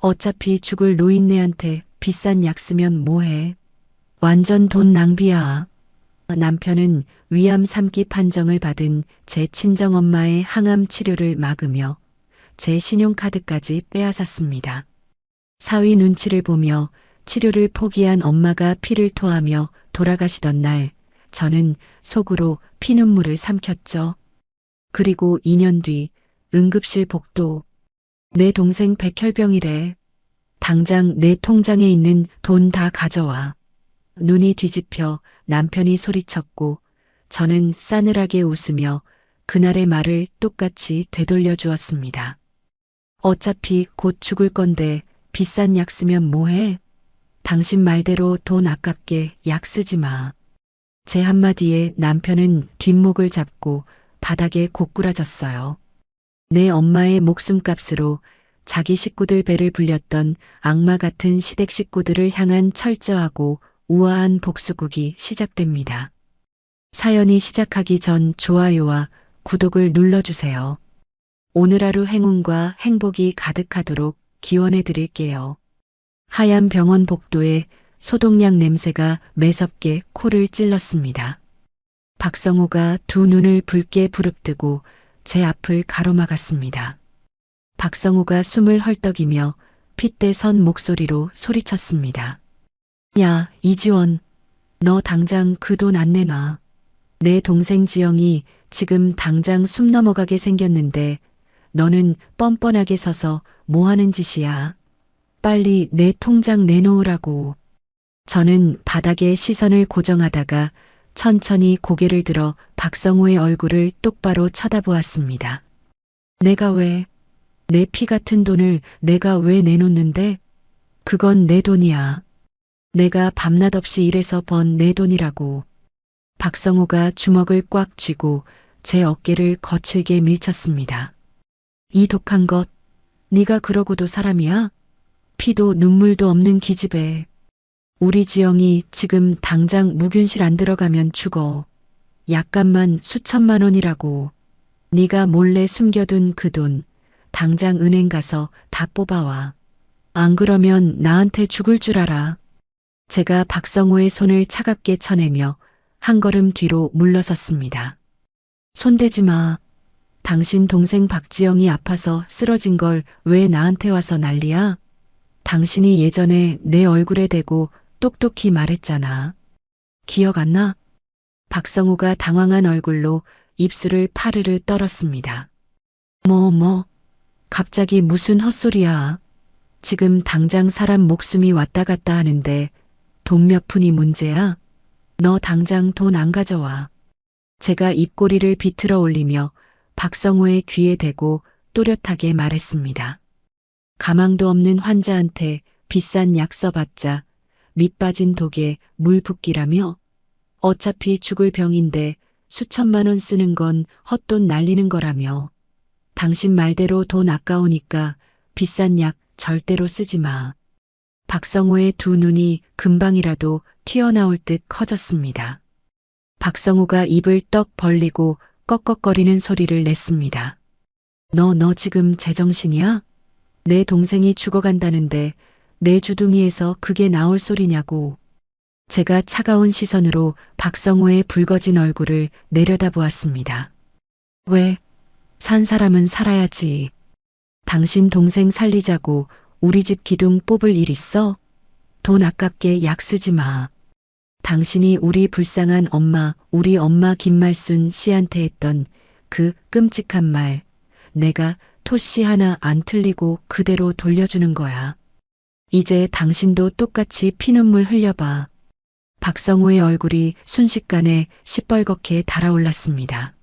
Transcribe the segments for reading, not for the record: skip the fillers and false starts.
어차피 죽을 노인네한테 비싼 약 쓰면 뭐해. 완전 돈 낭비야. 남편은 위암 3기 판정을 받은 제 친정엄마의 항암 치료를 막으며 제 신용카드까지 빼앗았습니다. 사위 눈치를 보며 치료를 포기한 엄마가 피를 토하며 돌아가시던 날, 저는 속으로 피눈물을 삼켰죠. 그리고 2년 뒤 응급실 복도. 내 동생 백혈병이래. 당장 내 통장에 있는 돈 다 가져와. 눈이 뒤집혀 남편이 소리쳤고 저는 싸늘하게 웃으며 그날의 말을 똑같이 되돌려 주었습니다. 어차피 곧 죽을 건데 비싼 약 쓰면 뭐해? 당신 말대로 돈 아깝게 약 쓰지 마. 제 한마디에 남편은 뒷목을 잡고 바닥에 고꾸라졌어요. 내 엄마의 목숨값으로 자기 식구들 배를 불렸던 악마 같은 시댁 식구들을 향한 철저하고 우아한 복수극이 시작됩니다. 사연이 시작하기 전 좋아요와 구독을 눌러주세요. 오늘 하루 행운과 행복이 가득하도록 기원해 드릴게요. 하얀 병원 복도에 소독약 냄새가 매섭게 코를 찔렀습니다. 박성호가 두 눈을 붉게 부릅뜨고 제 앞을 가로막았습니다. 박성호가 숨을 헐떡이며 핏대 선 목소리로 소리쳤습니다. 야, 이지원, 너 당장 그 돈 안 내놔. 내 동생 지영이 지금 당장 숨 넘어가게 생겼는데 너는 뻔뻔하게 서서 뭐 하는 짓이야. 빨리 내 통장 내놓으라고. 저는 바닥에 시선을 고정하다가 천천히 고개를 들어 박성호의 얼굴을 똑바로 쳐다보았습니다. 내가 왜, 내 피 같은 돈을 내가 왜 내놓는데? 그건 내 돈이야. 내가 밤낮 없이 일해서 번 내 돈이라고. 박성호가 주먹을 꽉 쥐고 제 어깨를 거칠게 밀쳤습니다. 이 독한 것, 네가 그러고도 사람이야? 피도 눈물도 없는 기집애. 우리 지영이 지금 당장 무균실 안 들어가면 죽어. 약값만 수천만 원이라고. 네가 몰래 숨겨둔 그 돈 당장 은행 가서 다 뽑아와. 안 그러면 나한테 죽을 줄 알아. 제가 박성호의 손을 차갑게 쳐내며 한 걸음 뒤로 물러섰습니다. 손대지 마. 당신 동생 박지영이 아파서 쓰러진 걸 왜 나한테 와서 난리야? 당신이 예전에 내 얼굴에 대고 똑똑히 말했잖아. 기억 안 나? 박성호가 당황한 얼굴로 입술을 파르르 떨었습니다. 뭐, 갑자기 무슨 헛소리야. 지금 당장 사람 목숨이 왔다 갔다 하는데 돈 몇 푼이 문제야? 너 당장 돈 안 가져와. 제가 입꼬리를 비틀어 올리며 박성호의 귀에 대고 또렷하게 말했습니다. 가망도 없는 환자한테 비싼 약 써봤자 밑 빠진 독에 물 붓기라며? 어차피 죽을 병인데 수천만 원 쓰는 건 헛돈 날리는 거라며. 당신 말대로 돈 아까우니까 비싼 약 절대로 쓰지 마. 박성호의 두 눈이 금방이라도 튀어나올 듯 커졌습니다. 박성호가 입을 떡 벌리고 꺽꺽거리는 소리를 냈습니다. 너 지금 제정신이야? 내 동생이 죽어간다는데 내 주둥이에서 그게 나올 소리냐고. 제가 차가운 시선으로 박성호의 붉어진 얼굴을 내려다보았습니다. 왜? 산 사람은 살아야지. 당신 동생 살리자고 우리 집 기둥 뽑을 일 있어? 돈 아깝게 약 쓰지 마. 당신이 우리 불쌍한 엄마, 우리 엄마 김말순 씨한테 했던 그 끔찍한 말, 내가 토씨 하나 안 틀리고 그대로 돌려주는 거야. 이제 당신도 똑같이 피눈물 흘려봐. 박성호의 얼굴이 순식간에 시뻘겋게 달아올랐습니다.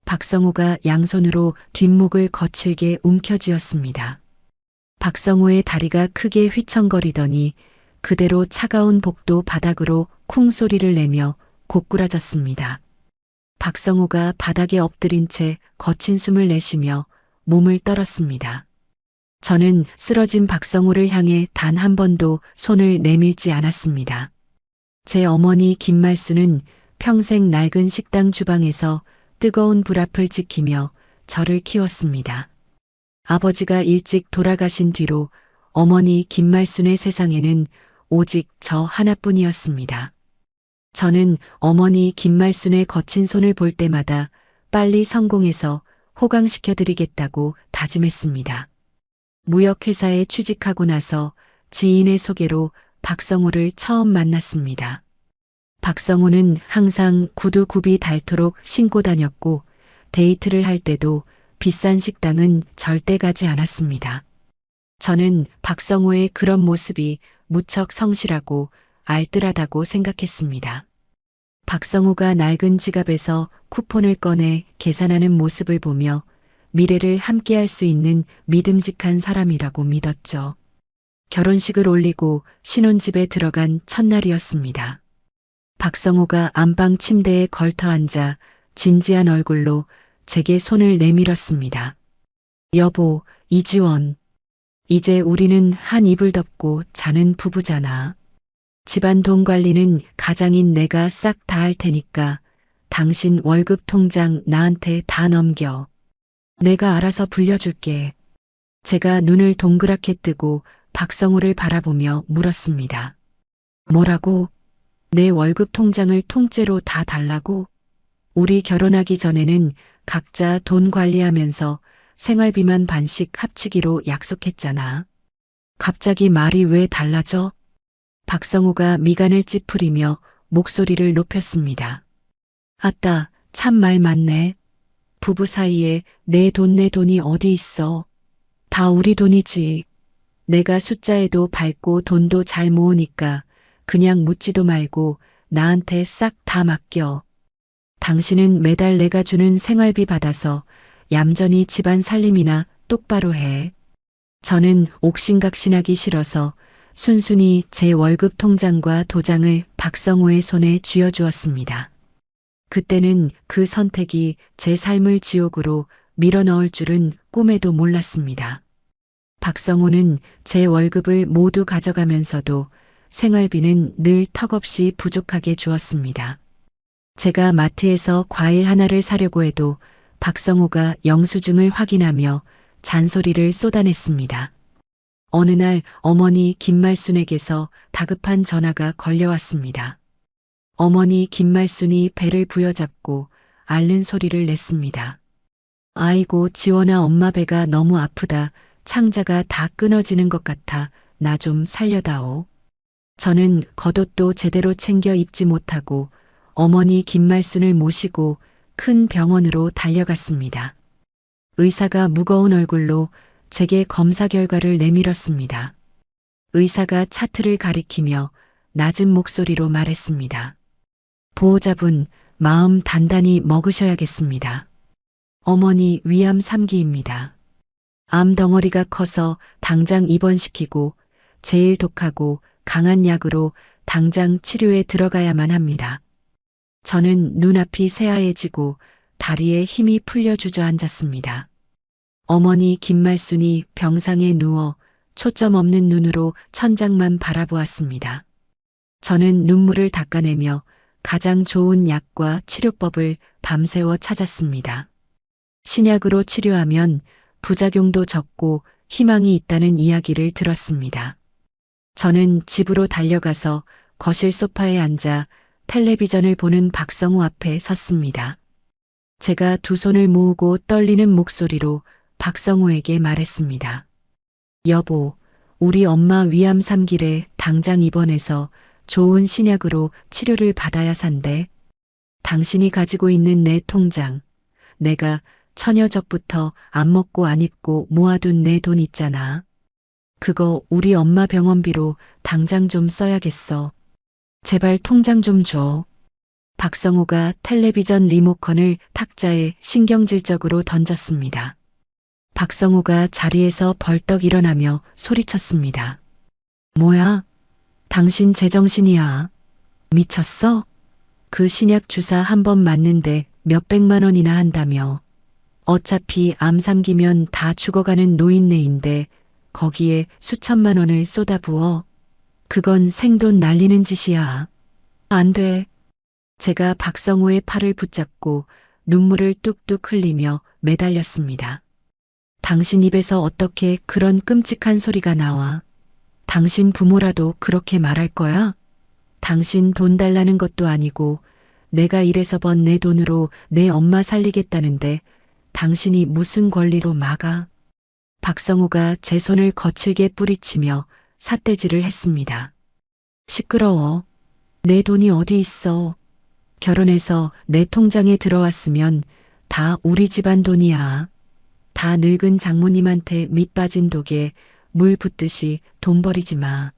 박성호가 양손으로 뒷목을 거칠게 움켜쥐었습니다. 박성호의 다리가 크게 휘청거리더니 그대로 차가운 복도 바닥으로 쿵 소리를 내며 고꾸라졌습니다. 박성호가 바닥에 엎드린 채 거친 숨을 내쉬며 몸을 떨었습니다. 저는 쓰러진 박성호를 향해 단 한 번도 손을 내밀지 않았습니다. 제 어머니 김말수는 평생 낡은 식당 주방에서 뜨거운 불 앞을 지키며 저를 키웠습니다. 아버지가 일찍 돌아가신 뒤로 어머니 김말순의 세상에는 오직 저 하나뿐이었습니다. 저는 어머니 김말순의 거친 손을 볼 때마다 빨리 성공해서 호강시켜드리겠다고 다짐했습니다. 무역회사에 취직하고 나서 지인의 소개로 박성호를 처음 만났습니다. 박성호는 항상 구두 굽이 닳도록 신고 다녔고 데이트를 할 때도 비싼 식당은 절대 가지 않았습니다. 저는 박성호의 그런 모습이 무척 성실하고 알뜰하다고 생각했습니다. 박성호가 낡은 지갑에서 쿠폰을 꺼내 계산하는 모습을 보며 미래를 함께할 수 있는 믿음직한 사람이라고 믿었죠. 결혼식을 올리고 신혼집에 들어간 첫날이었습니다. 박성호가 안방 침대에 걸터 앉아 진지한 얼굴로 제게 손을 내밀었습니다. 여보, 이지원. 이제 우리는 한 이불 덮고 자는 부부잖아. 집안 돈 관리는 가장인 내가 싹 다 할 테니까 당신 월급 통장 나한테 다 넘겨. 내가 알아서 불려줄게. 제가 눈을 동그랗게 뜨고 박성호를 바라보며 물었습니다. 뭐라고? 내 월급 통장을 통째로 다 달라고? 우리 결혼하기 전에는 각자 돈 관리하면서 생활비만 반씩 합치기로 약속했잖아. 갑자기 말이 왜 달라져? 박성호가 미간을 찌푸리며 목소리를 높였습니다. 아따, 참 말 많네. 부부 사이에 내 돈이 어디 있어. 다 우리 돈이지. 내가 숫자에도 밝고 돈도 잘 모으니까 그냥 묻지도 말고 나한테 싹 다 맡겨. 당신은 매달 내가 주는 생활비 받아서 얌전히 집안 살림이나 똑바로 해. 저는 옥신각신하기 싫어서 순순히 제 월급 통장과 도장을 박성호의 손에 쥐어주었습니다. 그때는 그 선택이 제 삶을 지옥으로 밀어넣을 줄은 꿈에도 몰랐습니다. 박성호는 제 월급을 모두 가져가면서도 생활비는 늘 턱없이 부족하게 주었습니다. 제가 마트에서 과일 하나를 사려고 해도 박성호가 영수증을 확인하며 잔소리를 쏟아냈습니다. 어느 날 어머니 김말순에게서 다급한 전화가 걸려왔습니다. 어머니 김말순이 배를 부여잡고 앓는 소리를 냈습니다. 아이고 지원아, 엄마 배가 너무 아프다. 창자가 다 끊어지는 것 같아. 나 좀 살려다오. 저는 겉옷도 제대로 챙겨 입지 못하고 어머니 김말순을 모시고 큰 병원으로 달려갔습니다. 의사가 무거운 얼굴로 제게 검사 결과를 내밀었습니다. 의사가 차트를 가리키며 낮은 목소리로 말했습니다. 보호자분, 마음 단단히 먹으셔야겠습니다. 어머니 위암 3기입니다. 암 덩어리가 커서 당장 입원시키고 제일 독하고 강한 약으로 당장 치료에 들어가야만 합니다. 저는 눈앞이 새하얘지고 다리에 힘이 풀려 주저앉았습니다. 어머니 김말순이 병상에 누워 초점 없는 눈으로 천장만 바라보았습니다. 저는 눈물을 닦아내며 가장 좋은 약과 치료법을 밤새워 찾았습니다. 신약으로 치료하면 부작용도 적고 희망이 있다는 이야기를 들었습니다. 저는 집으로 달려가서 거실 소파에 앉아 텔레비전을 보는 박성호 앞에 섰습니다. 제가 두 손을 모으고 떨리는 목소리로 박성호에게 말했습니다. 여보, 우리 엄마 위암 3기래. 당장 입원해서 좋은 신약으로 치료를 받아야 산대. 당신이 가지고 있는 내 통장, 내가 처녀적부터 안 먹고 안 입고 모아둔 내 돈 있잖아. 그거 우리 엄마 병원비로 당장 좀 써야겠어. 제발 통장 좀 줘. 박성호가 텔레비전 리모컨을 탁자에 신경질적으로 던졌습니다. 박성호가 자리에서 벌떡 일어나며 소리쳤습니다. 뭐야? 당신 제정신이야. 미쳤어? 그 신약 주사 한 번 맞는데 몇백만 원이나 한다며. 어차피 암 3기면 다 죽어가는 노인네인데 거기에 수천만 원을 쏟아부어. 그건 생돈 날리는 짓이야. 안 돼. 제가 박성호의 팔을 붙잡고 눈물을 뚝뚝 흘리며 매달렸습니다. 당신 입에서 어떻게 그런 끔찍한 소리가 나와? 당신 부모라도 그렇게 말할 거야? 당신 돈 달라는 것도 아니고 내가 일해서 번 내 돈으로 내 엄마 살리겠다는데 당신이 무슨 권리로 막아? 박성호가 제 손을 거칠게 뿌리치며 삿대질을 했습니다. 시끄러워. 내 돈이 어디 있어? 결혼해서 내 통장에 들어왔으면 다 우리 집안 돈이야. 다 늙은 장모님한테 밑빠진 독에 물 붓듯이 돈 버리지 마.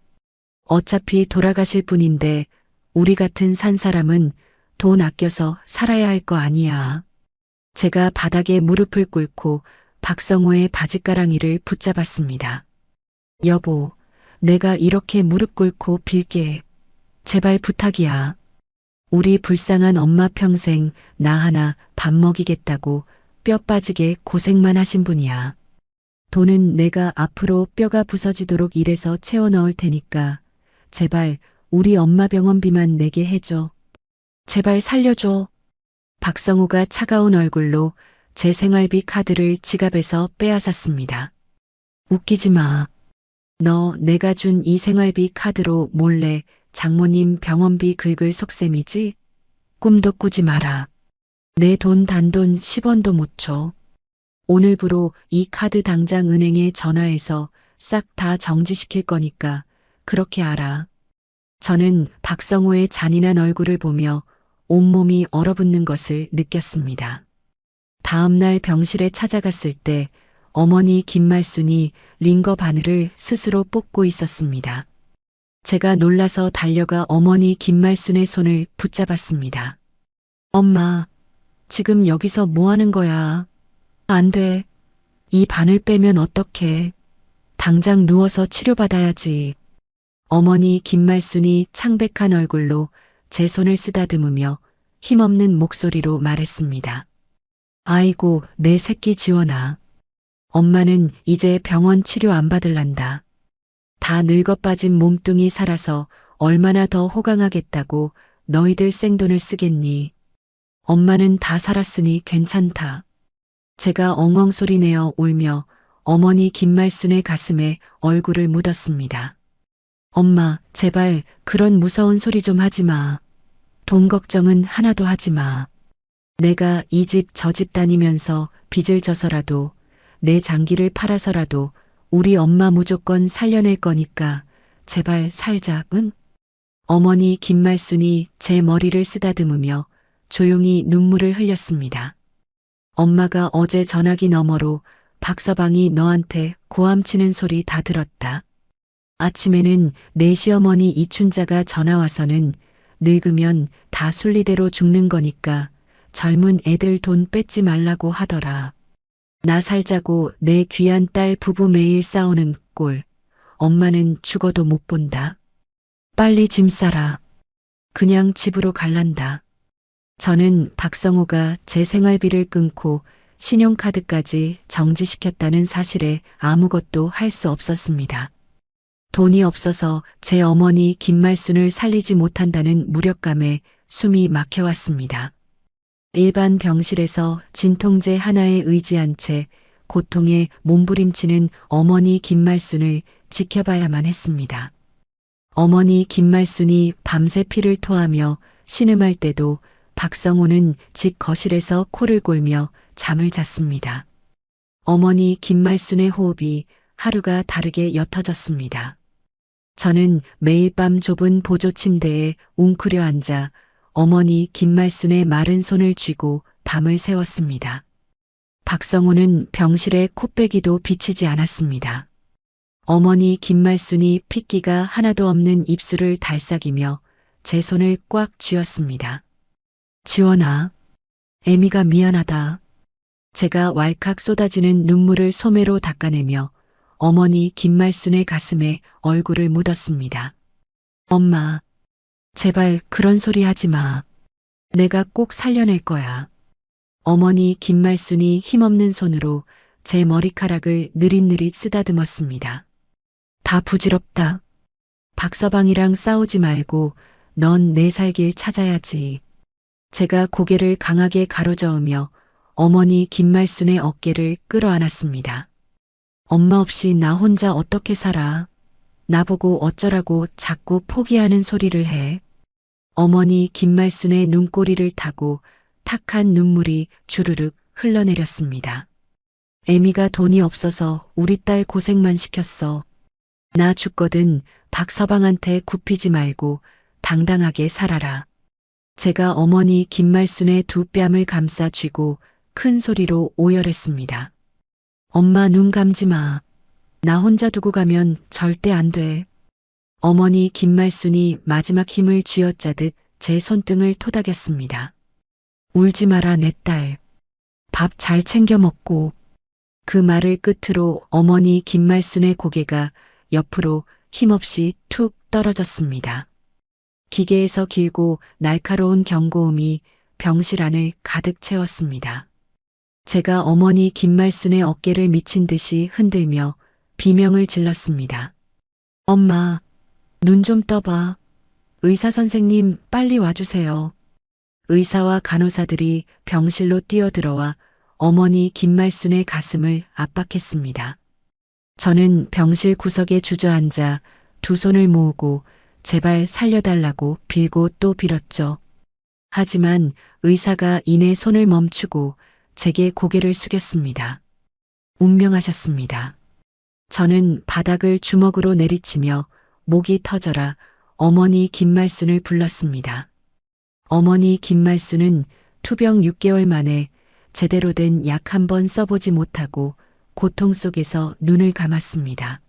어차피 돌아가실 분인데 우리 같은 산 사람은 돈 아껴서 살아야 할 거 아니야. 제가 바닥에 무릎을 꿇고 박성호의 바짓가랑이를 붙잡았습니다. 여보, 내가 이렇게 무릎 꿇고 빌게. 제발 부탁이야. 우리 불쌍한 엄마 평생 나 하나 밥 먹이겠다고 뼈 빠지게 고생만 하신 분이야. 돈은 내가 앞으로 뼈가 부서지도록 일해서 채워 넣을 테니까 제발 우리 엄마 병원비만 내게 해줘. 제발 살려줘. 박성호가 차가운 얼굴로 제 생활비 카드를 지갑에서 빼앗았습니다. 웃기지 마. 너 내가 준 이 생활비 카드로 몰래 장모님 병원비 긁을 속셈이지? 꿈도 꾸지 마라. 내 돈 단돈 10원도 못 줘. 오늘부로 이 카드 당장 은행에 전화해서 싹 다 정지시킬 거니까 그렇게 알아. 저는 박성호의 잔인한 얼굴을 보며 온몸이 얼어붙는 것을 느꼈습니다. 다음 날 병실에 찾아갔을 때 어머니 김말순이 링거 바늘을 스스로 뽑고 있었습니다. 제가 놀라서 달려가 어머니 김말순의 손을 붙잡았습니다. 엄마, 지금 여기서 뭐 하는 거야? 안 돼. 이 바늘 빼면 어떡해. 당장 누워서 치료받아야지. 어머니 김말순이 창백한 얼굴로 제 손을 쓰다듬으며 힘없는 목소리로 말했습니다. 아이고, 내 새끼 지원아. 엄마는 이제 병원 치료 안 받을란다. 다 늙어 빠진 몸뚱이 살아서 얼마나 더 호강하겠다고 너희들 생돈을 쓰겠니. 엄마는 다 살았으니 괜찮다. 제가 엉엉 소리내어 울며 어머니 김말순의 가슴에 얼굴을 묻었습니다. 엄마, 제발 그런 무서운 소리 좀 하지 마. 돈 걱정은 하나도 하지 마. 내가 이 집 저 집 다니면서 빚을 져서라도 내 장기를 팔아서라도 우리 엄마 무조건 살려낼 거니까 제발 살자, 응? 어머니 김말순이 제 머리를 쓰다듬으며 조용히 눈물을 흘렸습니다. 엄마가 어제 전화기 너머로 박서방이 너한테 고함치는 소리 다 들었다. 아침에는 내 시어머니 이춘자가 전화와서는 늙으면 다 순리대로 죽는 거니까 젊은 애들 돈 뺏지 말라고 하더라. 나 살자고 내 귀한 딸 부부 매일 싸우는 꼴. 엄마는 죽어도 못 본다. 빨리 짐 싸라. 그냥 집으로 갈란다. 저는 박성호가 제 생활비를 끊고 신용카드까지 정지시켰다는 사실에 아무것도 할 수 없었습니다. 돈이 없어서 제 어머니 김말순을 살리지 못한다는 무력감에 숨이 막혀왔습니다. 일반 병실에서 진통제 하나에 의지한 채 고통에 몸부림치는 어머니 김말순을 지켜봐야만 했습니다. 어머니 김말순이 밤새 피를 토하며 신음할 때도 박성호는 집 거실에서 코를 골며 잠을 잤습니다. 어머니 김말순의 호흡이 하루가 다르게 옅어졌습니다. 저는 매일 밤 좁은 보조 침대에 웅크려 앉아 어머니 김말순의 마른 손을 쥐고 밤을 새웠습니다. 박성호는 병실에 코빼기도 비치지 않았습니다. 어머니 김말순이 핏기가 하나도 없는 입술을 달싹이며 제 손을 꽉 쥐었습니다. 지원아, 애미가 미안하다. 제가 왈칵 쏟아지는 눈물을 소매로 닦아내며 어머니 김말순의 가슴에 얼굴을 묻었습니다. 엄마, 제발 그런 소리 하지 마. 내가 꼭 살려낼 거야. 어머니 김말순이 힘없는 손으로 제 머리카락을 느릿느릿 쓰다듬었습니다. 다 부질없다. 박서방이랑 싸우지 말고 넌 내 살 길 찾아야지. 제가 고개를 강하게 가로저으며 어머니 김말순의 어깨를 끌어안았습니다. 엄마 없이 나 혼자 어떻게 살아? 나보고 어쩌라고 자꾸 포기하는 소리를 해. 어머니 김말순의 눈꼬리를 타고 탁한 눈물이 주르륵 흘러내렸습니다. 애미가 돈이 없어서 우리 딸 고생만 시켰어. 나 죽거든 박서방한테 굽히지 말고 당당하게 살아라. 제가 어머니 김말순의 두 뺨을 감싸 쥐고 큰 소리로 오열했습니다. 엄마 눈 감지 마. 나 혼자 두고 가면 절대 안 돼. 어머니 김말순이 마지막 힘을 쥐어짜듯 제 손등을 토닥였습니다. 울지 마라 내 딸. 밥 잘 챙겨 먹고. 그 말을 끝으로 어머니 김말순의 고개가 옆으로 힘없이 툭 떨어졌습니다. 기계에서 길고 날카로운 경고음이 병실 안을 가득 채웠습니다. 제가 어머니 김말순의 어깨를 미친 듯이 흔들며 비명을 질렀습니다. 엄마, 눈 좀 떠봐. 의사 선생님 빨리 와주세요. 의사와 간호사들이 병실로 뛰어들어와 어머니 김말순의 가슴을 압박했습니다. 저는 병실 구석에 주저앉아 두 손을 모으고 제발 살려달라고 빌고 또 빌었죠. 하지만 의사가 이내 손을 멈추고 제게 고개를 숙였습니다. 운명하셨습니다. 저는 바닥을 주먹으로 내리치며 목이 터져라 어머니 김말순을 불렀습니다. 어머니 김말순은 투병 6개월 만에 제대로 된 약 한 번 써보지 못하고 고통 속에서 눈을 감았습니다.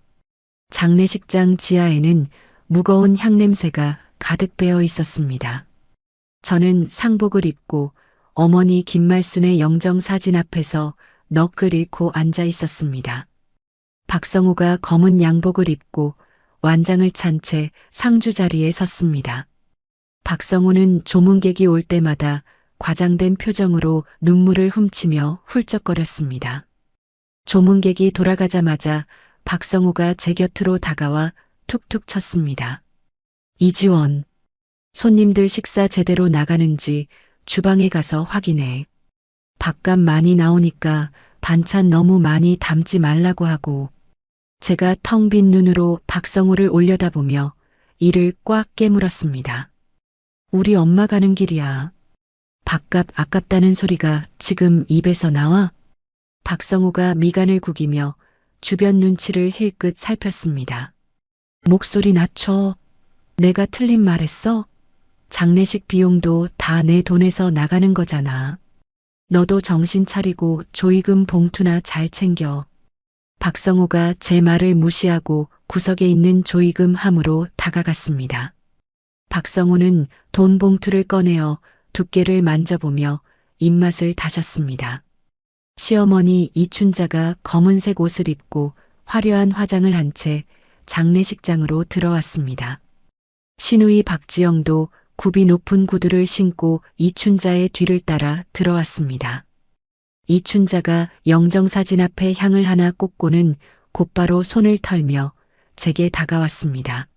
장례식장 지하에는 무거운 향냄새가 가득 배어 있었습니다. 저는 상복을 입고 어머니 김말순의 영정사진 앞에서 넋을 잃고 앉아 있었습니다. 박성호가 검은 양복을 입고 완장을 찬 채 상주 자리에 섰습니다. 박성호는 조문객이 올 때마다 과장된 표정으로 눈물을 훔치며 훌쩍거렸습니다. 조문객이 돌아가자마자 박성호가 제 곁으로 다가와 툭툭 쳤습니다. 이지원, 손님들 식사 제대로 나가는지 주방에 가서 확인해. 밥값 많이 나오니까 반찬 너무 많이 담지 말라고 하고. 제가 텅 빈 눈으로 박성호를 올려다보며 이를 꽉 깨물었습니다. 우리 엄마 가는 길이야. 밥값 아깝다는 소리가 지금 입에서 나와? 박성호가 미간을 구기며 주변 눈치를 힐끗 살폈습니다. 목소리 낮춰. 내가 틀린 말했어? 장례식 비용도 다 내 돈에서 나가는 거잖아. 너도 정신 차리고 조의금 봉투나 잘 챙겨. 박성호가 제 말을 무시하고 구석에 있는 조의금 함으로 다가갔습니다. 박성호는 돈 봉투를 꺼내어 두께를 만져보며 입맛을 다셨습니다. 시어머니 이춘자가 검은색 옷을 입고 화려한 화장을 한 채 장례식장으로 들어왔습니다. 시누이 박지영도 굽이 높은 구두를 신고 이춘자의 뒤를 따라 들어왔습니다. 이춘자가 영정사진 앞에 향을 하나 꽂고는 곧바로 손을 털며 제게 다가왔습니다.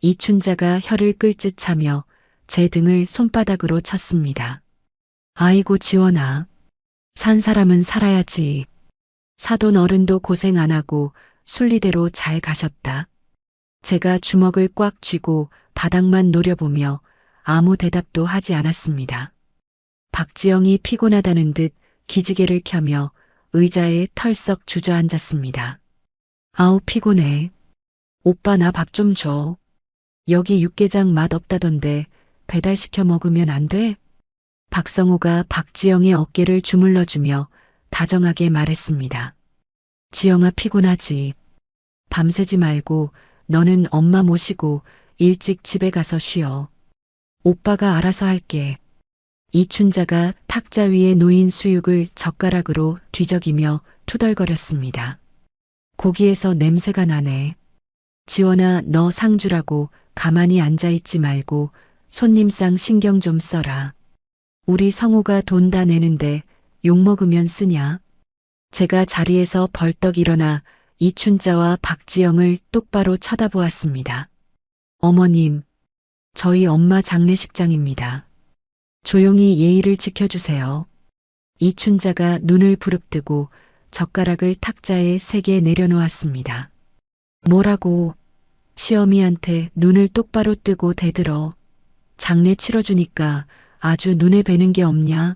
이춘자가 혀를 끌듯 차며 제 등을 손바닥으로 쳤습니다. 아이고 지원아. 산 사람은 살아야지. 사돈 어른도 고생 안 하고 순리대로 잘 가셨다. 제가 주먹을 꽉 쥐고 바닥만 노려보며 아무 대답도 하지 않았습니다. 박지영이 피곤하다는 듯 기지개를 켜며 의자에 털썩 주저앉았습니다. 아우 피곤해. 오빠 나 밥 좀 줘. 여기 육개장 맛 없다던데 배달시켜 먹으면 안 돼? 박성호가 박지영의 어깨를 주물러주며 다정하게 말했습니다. 지영아 피곤하지. 밤새지 말고 너는 엄마 모시고 일찍 집에 가서 쉬어. 오빠가 알아서 할게. 이춘자가 탁자 위에 놓인 수육을 젓가락으로 뒤적이며 투덜거렸습니다. 고기에서 냄새가 나네. 지원아 너 상주라고 가만히 앉아있지 말고 손님상 신경 좀 써라. 우리 성호가 돈 다 내는데 욕먹으면 쓰냐? 제가 자리에서 벌떡 일어나 이춘자와 박지영을 똑바로 쳐다보았습니다. 어머님, 저희 엄마 장례식장입니다. 조용히 예의를 지켜주세요. 이춘자가 눈을 부릅뜨고 젓가락을 탁자에 3개 내려놓았습니다. 뭐라고? 시어미한테 눈을 똑바로 뜨고 대들어. 장례 치러주니까 아주 눈에 뵈는 게 없냐?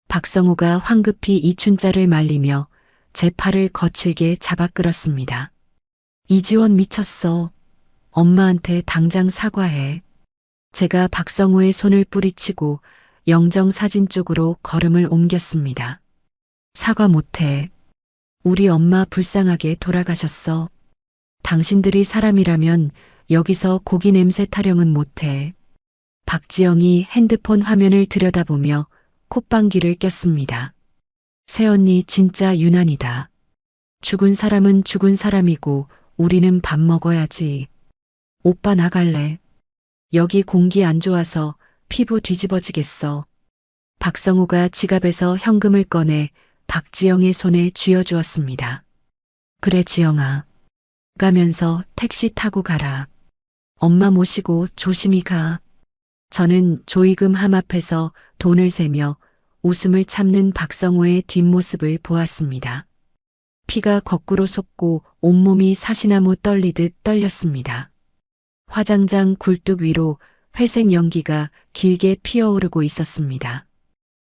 박성호가 황급히 이춘자를 말리며 제 팔을 거칠게 잡아 끌었습니다. 이지원 미쳤어. 엄마한테 당장 사과해. 제가 박성호의 손을 뿌리치고 영정사진 쪽으로 걸음을 옮겼습니다. 사과 못해. 우리 엄마 불쌍하게 돌아가셨어. 당신들이 사람이라면 여기서 고기 냄새 타령은 못해. 박지영이 핸드폰 화면을 들여다보며 콧방귀를 꼈습니다. 새언니 진짜 유난이다. 죽은 사람은 죽은 사람이고 우리는 밥 먹어야지. 오빠 나갈래. 여기 공기 안 좋아서 피부 뒤집어지겠어. 박성호가 지갑에서 현금을 꺼내 박지영의 손에 쥐어주었습니다. 그래 지영아. 가면서 택시 타고 가라. 엄마 모시고 조심히 가. 저는 조이금 함 앞에서 돈을 세며 웃음을 참는 박성호의 뒷모습을 보았습니다. 피가 거꾸로 솟고 온몸이 사시나무 떨리듯 떨렸습니다. 화장장 굴뚝 위로 회색 연기가 길게 피어오르고 있었습니다.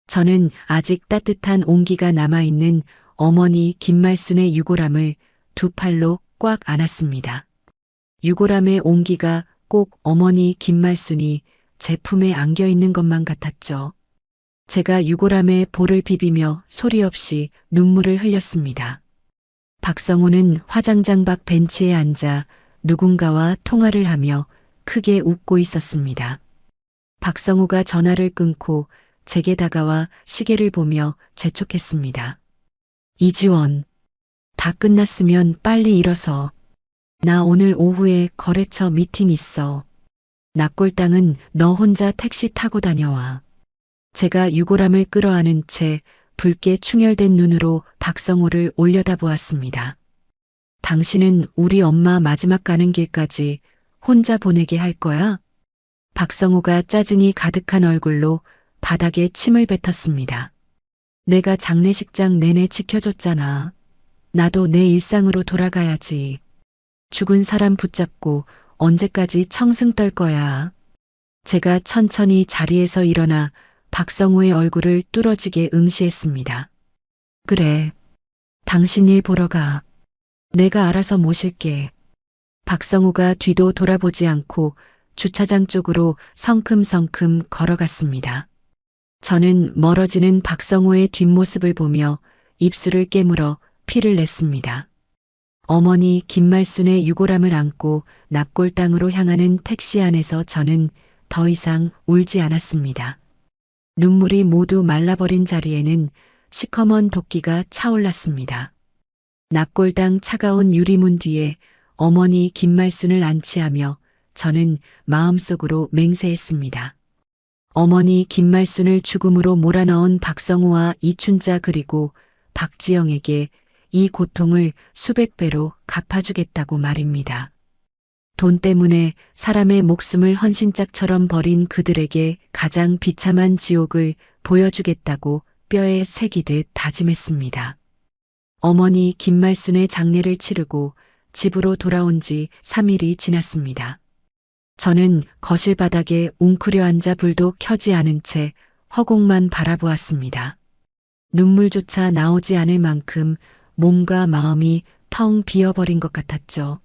저는 아직 따뜻한 온기가 남아있는 어머니 김말순의 유골함을 두 팔로 꽉 안았습니다. 유골함의 온기가 꼭 어머니 김말순이 제 품에 안겨 있는 것만 같았죠. 제가 유골함에 볼을 비비며 소리 없이 눈물을 흘렸습니다. 박성호는 화장장 밖 벤치에 앉아 누군가와 통화를 하며 크게 웃고 있었습니다. 박성호가 전화를 끊고 제게 다가와 시계를 보며 재촉했습니다. 이지원, 다 끝났으면 빨리 일어서. 나 오늘 오후에 거래처 미팅 있어. 납골당은 너 혼자 택시 타고 다녀와. 제가 유골함을 끌어안은 채 붉게 충혈된 눈으로 박성호를 올려다보았습니다. 당신은 우리 엄마 마지막 가는 길까지 혼자 보내게 할 거야? 박성호가 짜증이 가득한 얼굴로 바닥에 침을 뱉었습니다. 내가 장례식장 내내 지켜줬잖아. 나도 내 일상으로 돌아가야지. 죽은 사람 붙잡고 언제까지 청승 떨 거야. 제가 천천히 자리에서 일어나 박성호의 얼굴을 뚫어지게 응시했습니다. 그래. 당신 일 보러 가. 내가 알아서 모실게. 박성호가 뒤도 돌아보지 않고 주차장 쪽으로 성큼성큼 걸어갔습니다. 저는 멀어지는 박성호의 뒷모습을 보며 입술을 깨물어 피를 냈습니다. 어머니 김말순의 유골함을 안고 납골당으로 향하는 택시 안에서 저는 더 이상 울지 않았습니다. 눈물이 모두 말라버린 자리에는 시커먼 도끼가 차올랐습니다. 납골당 차가운 유리문 뒤에 어머니 김말순을 안치하며 저는 마음속으로 맹세했습니다. 어머니 김말순을 죽음으로 몰아넣은 박성호와 이춘자 그리고 박지영에게 이 고통을 수백 배로 갚아주겠다고 말입니다. 돈 때문에 사람의 목숨을 헌신짝처럼 버린 그들에게 가장 비참한 지옥을 보여주겠다고 뼈에 새기듯 다짐했습니다. 어머니 김말순의 장례를 치르고 집으로 돌아온 지 3일이 지났습니다. 저는 거실 바닥에 웅크려 앉아 불도 켜지 않은 채 허공만 바라보았습니다. 눈물조차 나오지 않을 만큼 몸과 마음이 텅 비어버린 것 같았죠.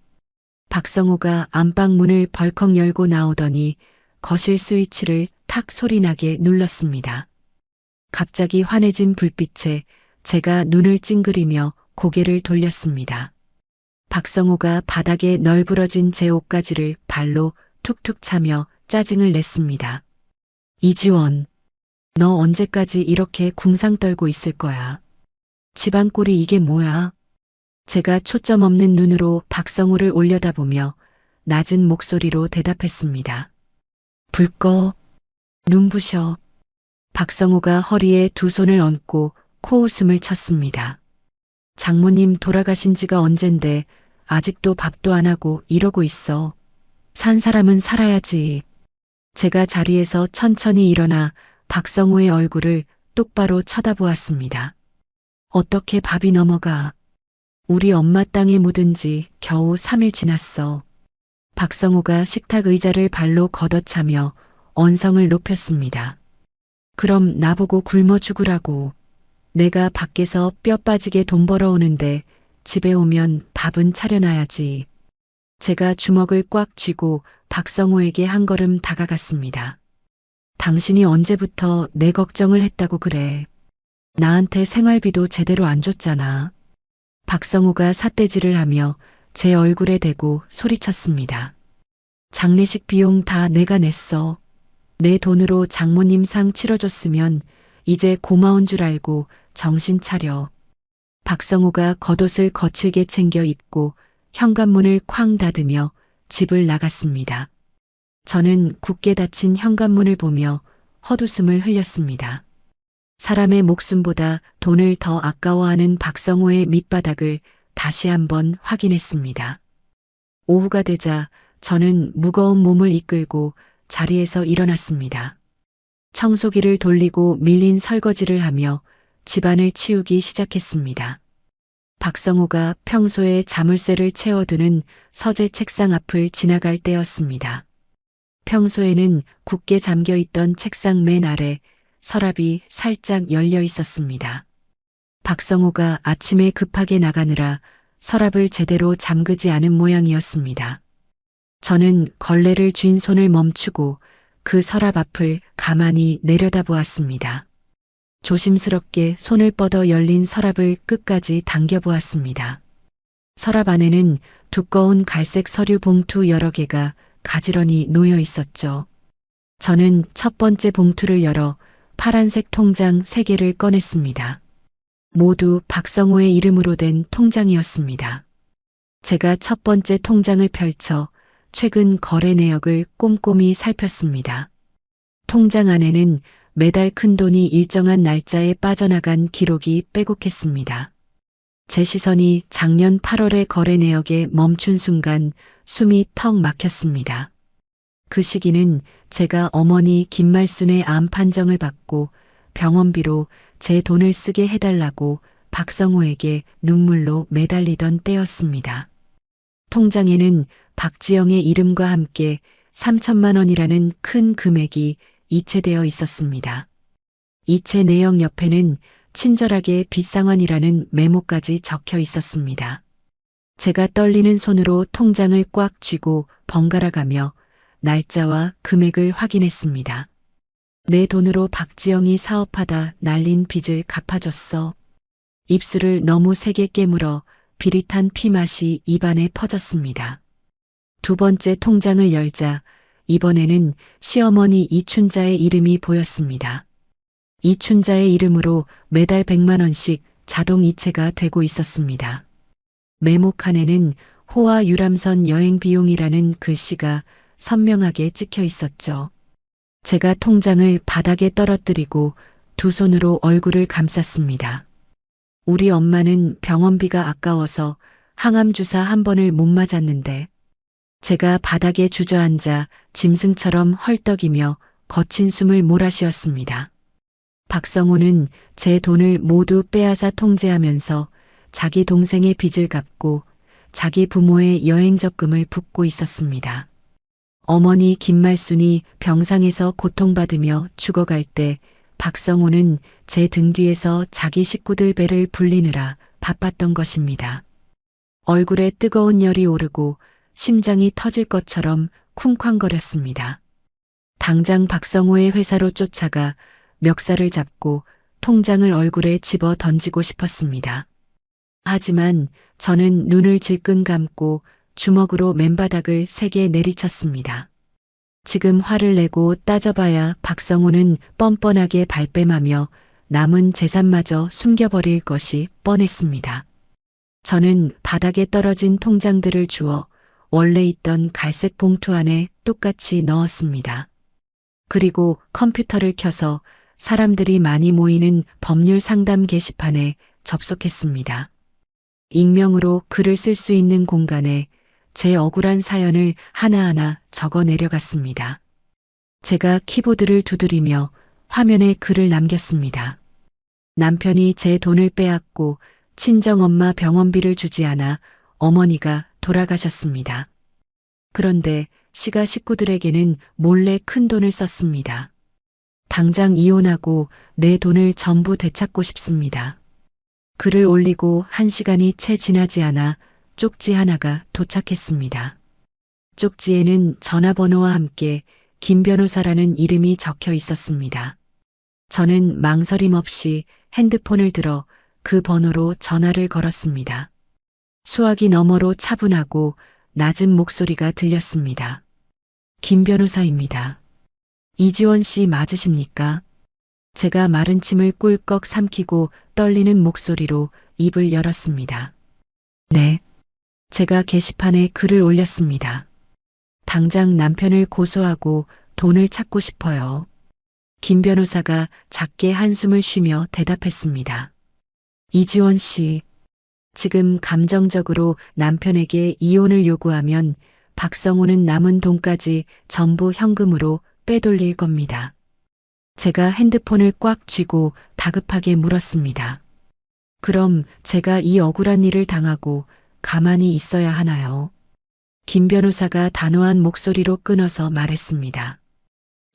박성호가 안방 문을 벌컥 열고 나오더니 거실 스위치를 탁 소리나게 눌렀습니다. 갑자기 환해진 불빛에 제가 눈을 찡그리며 고개를 돌렸습니다. 박성호가 바닥에 널브러진 제 옷가지를 발로 툭툭 차며 짜증을 냈습니다. 이지원, 너 언제까지 이렇게 궁상 떨고 있을 거야? 집안 꼴이 이게 뭐야? 제가 초점 없는 눈으로 박성호를 올려다보며 낮은 목소리로 대답했습니다. 불 꺼. 눈부셔. 박성호가 허리에 두 손을 얹고 코웃음을 쳤습니다. 장모님 돌아가신 지가 언젠데 아직도 밥도 안 하고 이러고 있어. 산 사람은 살아야지. 제가 자리에서 천천히 일어나 박성호의 얼굴을 똑바로 쳐다보았습니다. 어떻게 밥이 넘어가? 우리 엄마 땅에 묻은 지 겨우 3일 지났어. 박성호가 식탁 의자를 발로 걷어차며 언성을 높였습니다. 그럼 나보고 굶어 죽으라고. 내가 밖에서 뼈 빠지게 돈 벌어오는데 집에 오면 밥은 차려놔야지. 제가 주먹을 꽉 쥐고 박성호에게 한 걸음 다가갔습니다. 당신이 언제부터 내 걱정을 했다고 그래. 나한테 생활비도 제대로 안 줬잖아. 박성호가 삿대질을 하며 제 얼굴에 대고 소리쳤습니다. 장례식 비용 다 내가 냈어. 내 돈으로 장모님 상 치러줬으면 이제 고마운 줄 알고 정신 차려. 박성호가 겉옷을 거칠게 챙겨 입고 현관문을 쾅 닫으며 집을 나갔습니다. 저는 굳게 닫힌 현관문을 보며 헛웃음을 흘렸습니다. 사람의 목숨보다 돈을 더 아까워하는 박성호의 밑바닥을 다시 한번 확인했습니다. 오후가 되자 저는 무거운 몸을 이끌고 자리에서 일어났습니다. 청소기를 돌리고 밀린 설거지를 하며 집안을 치우기 시작했습니다. 박성호가 평소에 자물쇠를 채워두는 서재 책상 앞을 지나갈 때였습니다. 평소에는 굳게 잠겨있던 책상 맨 아래 서랍이 살짝 열려 있었습니다. 박성호가 아침에 급하게 나가느라 서랍을 제대로 잠그지 않은 모양이었습니다. 저는 걸레를 쥔 손을 멈추고 그 서랍 앞을 가만히 내려다보았습니다. 조심스럽게 손을 뻗어 열린 서랍을 끝까지 당겨보았습니다. 서랍 안에는 두꺼운 갈색 서류 봉투 여러 개가 가지런히 놓여 있었죠. 저는 첫 번째 봉투를 열어 파란색 통장 3개를 꺼냈습니다. 모두 박성호의 이름으로 된 통장이었습니다. 제가 첫 번째 통장을 펼쳐 최근 거래 내역을 꼼꼼히 살폈습니다. 통장 안에는 매달 큰돈이 일정한 날짜에 빠져나간 기록이 빼곡했습니다. 제 시선이 작년 8월의 거래 내역에 멈춘 순간 숨이 턱 막혔습니다. 그 시기는 제가 어머니 김말순의 암 판정을 받고 병원비로 제 돈을 쓰게 해달라고 박성호에게 눈물로 매달리던 때였습니다. 통장에는 박지영의 이름과 함께 3천만 원이라는 큰 금액이 이체되어 있었습니다. 이체 내역 옆에는 친절하게 빚상환이라는 메모까지 적혀 있었습니다. 제가 떨리는 손으로 통장을 꽉 쥐고 번갈아 가며 날짜와 금액을 확인했습니다. 내 돈으로 박지영이 사업하다 날린 빚을 갚아줬어. 입술을 너무 세게 깨물어 비릿한 피맛이 입안에 퍼졌습니다. 두 번째 통장을 열자 이번에는 시어머니 이춘자의 이름이 보였습니다. 이춘자의 이름으로 매달 100만 원씩 자동 이체가 되고 있었습니다. 메모칸에는 호화 유람선 여행 비용이라는 글씨가 선명하게 찍혀 있었죠. 제가 통장을 바닥에 떨어뜨리고 두 손으로 얼굴을 감쌌습니다. 우리 엄마는 병원비가 아까워서 항암 주사 한 번을 못 맞았는데 제가 바닥에 주저앉아 짐승처럼 헐떡이며 거친 숨을 몰아쉬었습니다. 박성호는 제 돈을 모두 빼앗아 통제하면서 자기 동생의 빚을 갚고 자기 부모의 여행 적금을 붓고 있었습니다. 어머니 김말순이 병상에서 고통받으며 죽어갈 때 박성호는 제 등 뒤에서 자기 식구들 배를 불리느라 바빴던 것입니다. 얼굴에 뜨거운 열이 오르고 심장이 터질 것처럼 쿵쾅거렸습니다. 당장 박성호의 회사로 쫓아가 멱살을 잡고 통장을 얼굴에 집어 던지고 싶었습니다. 하지만 저는 눈을 질끈 감고 주먹으로 맨바닥을 세게 내리쳤습니다. 지금 화를 내고 따져봐야 박성호는 뻔뻔하게 발뺌하며 남은 재산마저 숨겨버릴 것이 뻔했습니다. 저는 바닥에 떨어진 통장들을 주워 원래 있던 갈색 봉투 안에 똑같이 넣었습니다. 그리고 컴퓨터를 켜서 사람들이 많이 모이는 법률 상담 게시판에 접속했습니다. 익명으로 글을 쓸 수 있는 공간에 제 억울한 사연을 하나하나 적어 내려갔습니다. 제가 키보드를 두드리며 화면에 글을 남겼습니다. 남편이 제 돈을 빼앗고 친정엄마 병원비를 주지 않아 어머니가 돌아가셨습니다. 그런데 시가 식구들에게는 몰래 큰 돈을 썼습니다. 당장 이혼하고 내 돈을 전부 되찾고 싶습니다. 글을 올리고 1시간이 채 지나지 않아 쪽지 하나가 도착했습니다. 쪽지에는 전화번호와 함께 김 변호사라는 이름이 적혀 있었습니다. 저는 망설임 없이 핸드폰을 들어 그 번호로 전화를 걸었습니다. 수화기 너머로 차분하고 낮은 목소리가 들렸습니다. 김 변호사입니다. 이지원 씨 맞으십니까? 제가 마른 침을 꿀꺽 삼키고 떨리는 목소리로 입을 열었습니다. 네. 제가 게시판에 글을 올렸습니다. 당장 남편을 고소하고 돈을 찾고 싶어요. 김 변호사가 작게 한숨을 쉬며 대답했습니다. 이지원 씨, 지금 감정적으로 남편에게 이혼을 요구하면 박성호는 남은 돈까지 전부 현금으로 빼돌릴 겁니다. 제가 핸드폰을 꽉 쥐고 다급하게 물었습니다. 그럼 제가 이 억울한 일을 당하고 가만히 있어야 하나요? 김 변호사가 단호한 목소리로 끊어서 말했습니다.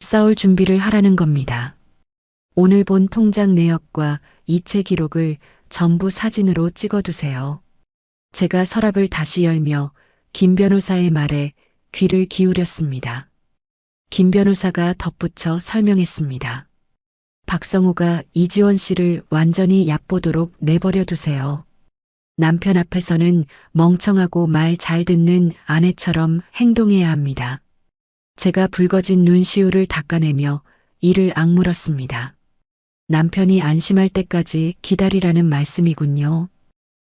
싸울 준비를 하라는 겁니다. 오늘 본 통장 내역과 이체 기록을 전부 사진으로 찍어두세요. 제가 서랍을 다시 열며 김 변호사의 말에 귀를 기울였습니다. 김 변호사가 덧붙여 설명했습니다. 박성호가 이지원 씨를 완전히 얕보도록 내버려 두세요. 남편 앞에서는 멍청하고 말 잘 듣는 아내처럼 행동해야 합니다. 제가 붉어진 눈시울을 닦아내며 이를 악물었습니다. 남편이 안심할 때까지 기다리라는 말씀이군요.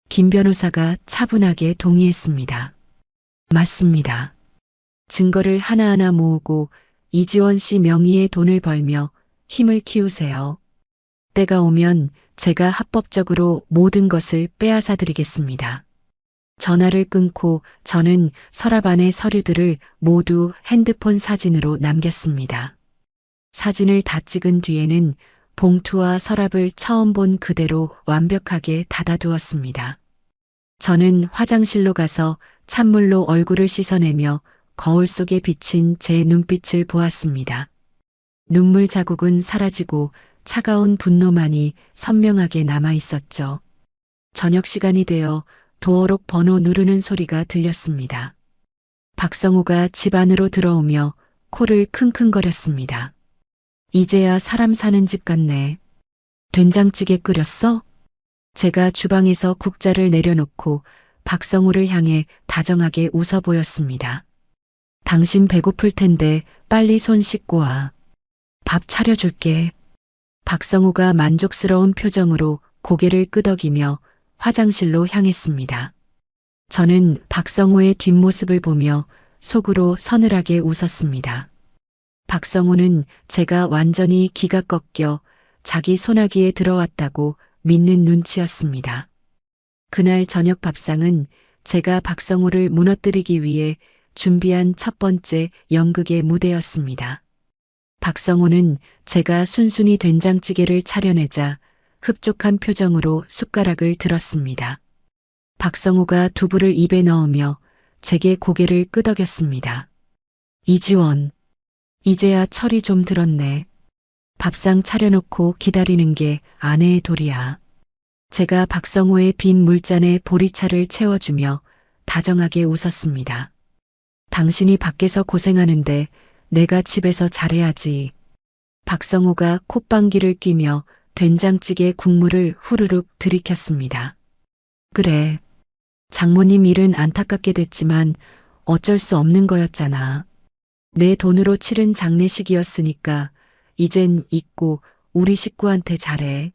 김 변호사가 차분하게 동의했습니다. 맞습니다. 증거를 하나하나 모으고 이지원 씨 명의의 돈을 벌며 힘을 키우세요. 때가 오면 제가 합법적으로 모든 것을 빼앗아 드리겠습니다. 전화를 끊고 저는 서랍 안의 서류들을 모두 핸드폰 사진으로 남겼습니다. 사진을 다 찍은 뒤에는 봉투와 서랍을 처음 본 그대로 완벽하게 닫아두었습니다. 저는 화장실로 가서 찬물로 얼굴을 씻어내며 거울 속에 비친 제 눈빛을 보았습니다. 눈물 자국은 사라지고 차가운 분노만이 선명하게 남아 있었죠. 저녁 시간이 되어 도어록 번호 누르는 소리가 들렸습니다. 박성호가 집 안으로 들어오며 코를 킁킁거렸습니다. 이제야 사람 사는 집 같네. 된장찌개 끓였어? 제가 주방에서 국자를 내려놓고 박성호를 향해 다정하게 웃어 보였습니다. 당신 배고플 텐데 빨리 손 씻고 와. 밥 차려줄게. 박성호가 만족스러운 표정으로 고개를 끄덕이며 화장실로 향했습니다. 저는 박성호의 뒷모습을 보며 속으로 서늘하게 웃었습니다. 박성호는 제가 완전히 기가 꺾여 자기 소나기에 들어왔다고 믿는 눈치였습니다. 그날 저녁 밥상은 제가 박성호를 무너뜨리기 위해 준비한 첫 번째 연극의 무대였습니다. 박성호는 제가 순순히 된장찌개를 차려내자 흡족한 표정으로 숟가락을 들었습니다. 박성호가 두부를 입에 넣으며 제게 고개를 끄덕였습니다. 이지원, 이제야 철이 좀 들었네. 밥상 차려놓고 기다리는 게 아내의 도리야. 제가 박성호의 빈 물잔에 보리차를 채워주며 다정하게 웃었습니다. 당신이 밖에서 고생하는데 내가 집에서 잘해야지. 박성호가 콧방귀를 뀌며 된장찌개 국물을 후루룩 들이켰습니다. 그래. 장모님 일은 안타깝게 됐지만 어쩔 수 없는 거였잖아. 내 돈으로 치른 장례식이었으니까 이젠 잊고 우리 식구한테 잘해.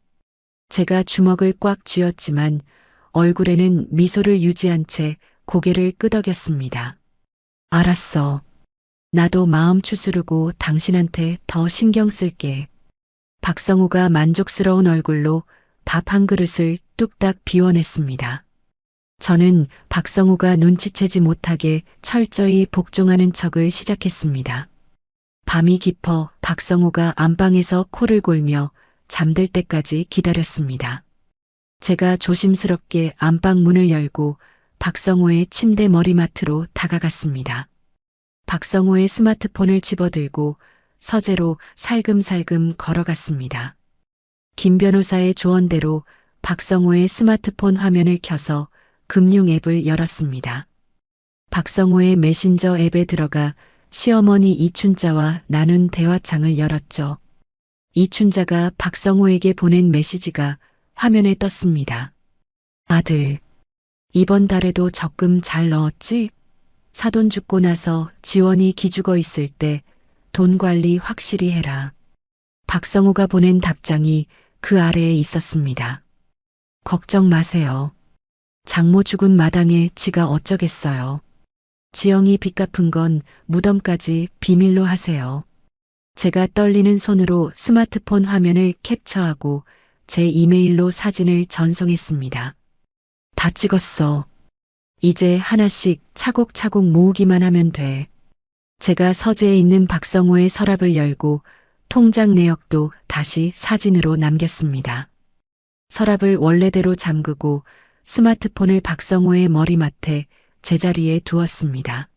제가 주먹을 꽉 쥐었지만 얼굴에는 미소를 유지한 채 고개를 끄덕였습니다. 알았어. 나도 마음 추스르고 당신한테 더 신경 쓸게. 박성호가 만족스러운 얼굴로 밥 한 그릇을 뚝딱 비워냈습니다. 저는 박성호가 눈치채지 못하게 철저히 복종하는 척을 시작했습니다. 밤이 깊어 박성호가 안방에서 코를 골며 잠들 때까지 기다렸습니다. 제가 조심스럽게 안방 문을 열고 박성호의 침대 머리맡으로 다가갔습니다. 박성호의 스마트폰을 집어들고 서재로 살금살금 걸어갔습니다. 김 변호사의 조언대로 박성호의 스마트폰 화면을 켜서 금융 앱을 열었습니다. 박성호의 메신저 앱에 들어가 시어머니 이춘자와 나눈 대화창을 열었죠. 이춘자가 박성호에게 보낸 메시지가 화면에 떴습니다. 아들, 이번 달에도 적금 잘 넣었지? 사돈 죽고 나서 지원이 기죽어 있을 때 돈 관리 확실히 해라. 박성호가 보낸 답장이 그 아래에 있었습니다. 걱정 마세요. 장모 죽은 마당에 지가 어쩌겠어요. 지영이 빚 갚은 건 무덤까지 비밀로 하세요. 제가 떨리는 손으로 스마트폰 화면을 캡처하고 제 이메일로 사진을 전송했습니다. 다 찍었어. 이제 하나씩 차곡차곡 모으기만 하면 돼. 제가 서재에 있는 박성호의 서랍을 열고 통장 내역도 다시 사진으로 남겼습니다. 서랍을 원래대로 잠그고 스마트폰을 박성호의 머리맡에 제자리에 두었습니다.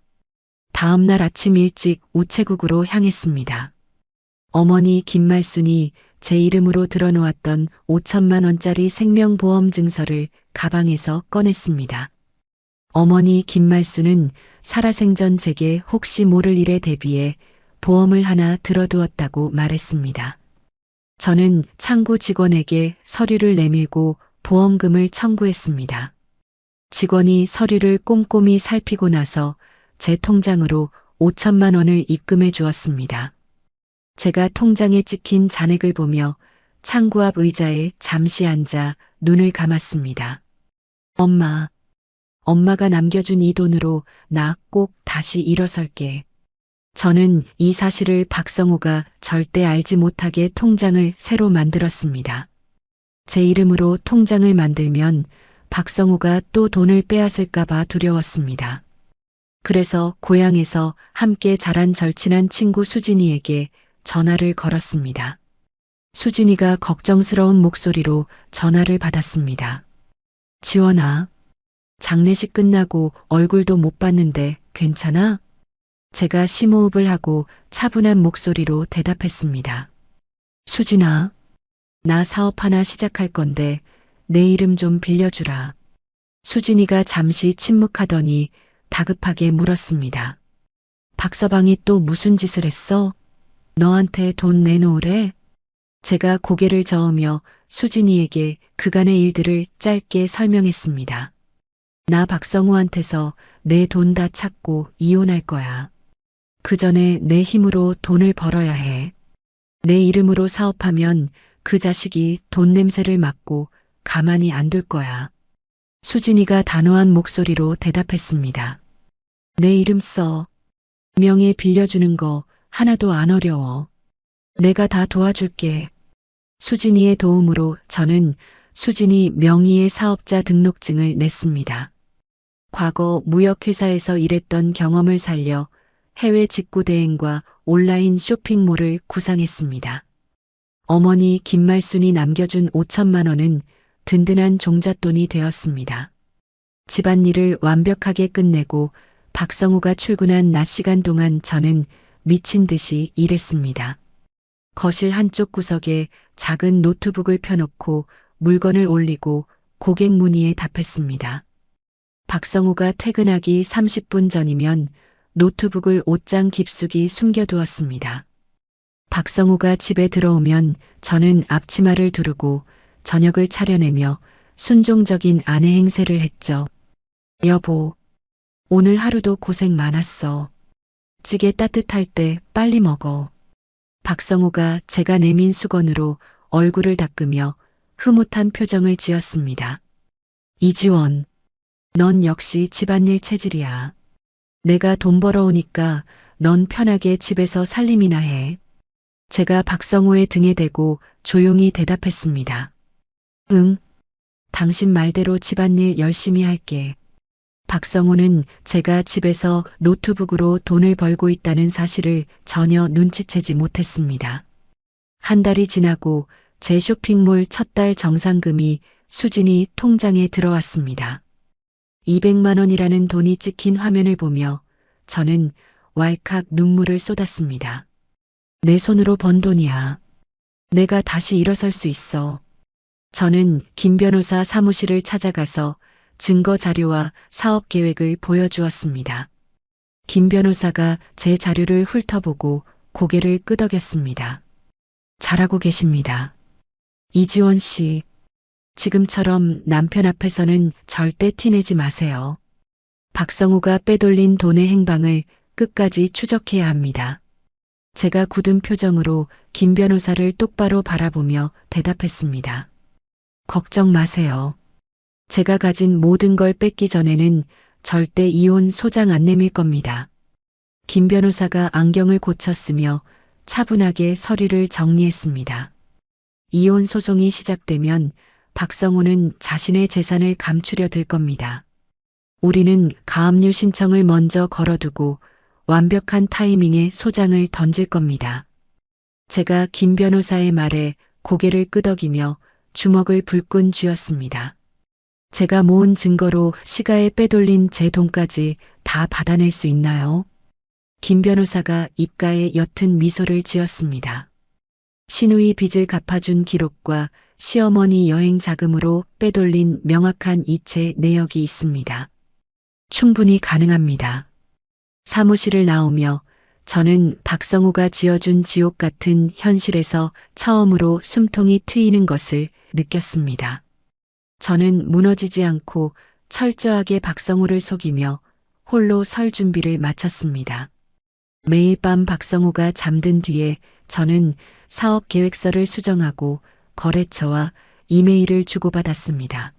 다음 날 아침 일찍 우체국으로 향했습니다. 어머니 김말순이 제 이름으로 들어놓았던 5천만 원짜리 생명보험 증서를 가방에서 꺼냈습니다. 어머니 김말순은 살아생전 제게 혹시 모를 일에 대비해 보험을 하나 들어두었다고 말했습니다. 저는 창구 직원에게 서류를 내밀고 보험금을 청구했습니다. 직원이 서류를 꼼꼼히 살피고 나서 제 통장으로 5천만 원을 입금해 주었습니다. 제가 통장에 찍힌 잔액을 보며 창구 앞 의자에 잠시 앉아 눈을 감았습니다. 엄마가 남겨준 이 돈으로 나 꼭 다시 일어설게. 저는 이 사실을 박성호가 절대 알지 못하게 통장을 새로 만들었습니다. 제 이름으로 통장을 만들면 박성호가 또 돈을 빼앗을까봐 두려웠습니다. 그래서 고향에서 함께 자란 절친한 친구 수진이에게 전화를 걸었습니다. 수진이가 걱정스러운 목소리로 전화를 받았습니다. 지원아, 장례식 끝나고 얼굴도 못 봤는데 괜찮아? 제가 심호흡을 하고 차분한 목소리로 대답했습니다. 수진아, 나 사업 하나 시작할 건데 내 이름 좀 빌려주라. 수진이가 잠시 침묵하더니 다급하게 물었습니다. 박서방이 또 무슨 짓을 했어? 너한테 돈 내놓으래? 제가 고개를 저으며 수진이에게 그간의 일들을 짧게 설명했습니다. 나 박성호한테서 내 돈 다 찾고 이혼할 거야. 그 전에 내 힘으로 돈을 벌어야 해. 내 이름으로 사업하면 그 자식이 돈 냄새를 맡고 가만히 안 둘 거야. 수진이가 단호한 목소리로 대답했습니다. 내 이름 써. 명예 빌려주는 거 하나도 안 어려워. 내가 다 도와줄게. 수진이의 도움으로 저는 수진이 명의의 사업자 등록증을 냈습니다. 과거 무역회사에서 일했던 경험을 살려 해외 직구 대행과 온라인 쇼핑몰을 구상했습니다. 어머니 김말순이 남겨준 5천만 원은 든든한 종잣돈이 되었습니다. 집안일을 완벽하게 끝내고 박성호가 출근한 낮 시간 동안 저는 미친 듯이 일했습니다. 거실 한쪽 구석에 작은 노트북을 펴놓고 물건을 올리고 고객 문의에 답했습니다. 박성호가 퇴근하기 30분 전이면 노트북을 옷장 깊숙이 숨겨두었습니다. 박성호가 집에 들어오면 저는 앞치마를 두르고 저녁을 차려내며 순종적인 아내 행세를 했죠. 여보, 오늘 하루도 고생 많았어. 찌개 따뜻할 때 빨리 먹어. 박성호가 제가 내민 수건으로 얼굴을 닦으며 흐뭇한 표정을 지었습니다. 이지원, 넌 역시 집안일 체질이야. 내가 돈 벌어오니까 넌 편하게 집에서 살림이나 해. 제가 박성호의 등에 대고 조용히 대답했습니다. 응, 당신 말대로 집안일 열심히 할게. 박성호는 제가 집에서 노트북으로 돈을 벌고 있다는 사실을 전혀 눈치채지 못했습니다. 한 달이 지나고 제 쇼핑몰 첫 달 정산금이 수진이 통장에 들어왔습니다. 200만 원이라는 돈이 찍힌 화면을 보며 저는 왈칵 눈물을 쏟았습니다. 내 손으로 번 돈이야. 내가 다시 일어설 수 있어. 저는 김 변호사 사무실을 찾아가서 증거 자료와 사업 계획을 보여주었습니다. 김 변호사가 제 자료를 훑어보고 고개를 끄덕였습니다. 잘하고 계십니다. 이지원 씨, 지금처럼 남편 앞에서는 절대 티내지 마세요. 박성호가 빼돌린 돈의 행방을 끝까지 추적해야 합니다. 제가 굳은 표정으로 김 변호사를 똑바로 바라보며 대답했습니다. 걱정 마세요. 제가 가진 모든 걸 뺏기 전에는 절대 이혼 소장 안 내밀 겁니다. 김 변호사가 안경을 고쳤으며 차분하게 서류를 정리했습니다. 이혼 소송이 시작되면 박성호는 자신의 재산을 감추려 들 겁니다. 우리는 가압류 신청을 먼저 걸어두고 완벽한 타이밍에 소장을 던질 겁니다. 제가 김 변호사의 말에 고개를 끄덕이며 주먹을 불끈 쥐었습니다. 제가 모은 증거로 시가에 빼돌린 제 돈까지 다 받아낼 수 있나요? 김 변호사가 입가에 옅은 미소를 지었습니다. 시누이 빚을 갚아준 기록과 시어머니 여행 자금으로 빼돌린 명확한 이체 내역이 있습니다. 충분히 가능합니다. 사무실을 나오며 저는 박성호가 지어준 지옥 같은 현실에서 처음으로 숨통이 트이는 것을 느꼈습니다. 저는 무너지지 않고 철저하게 박성호를 속이며 홀로 설 준비를 마쳤습니다. 매일 밤 박성호가 잠든 뒤에 저는 사업 계획서를 수정하고 거래처와 이메일을 주고받았습니다.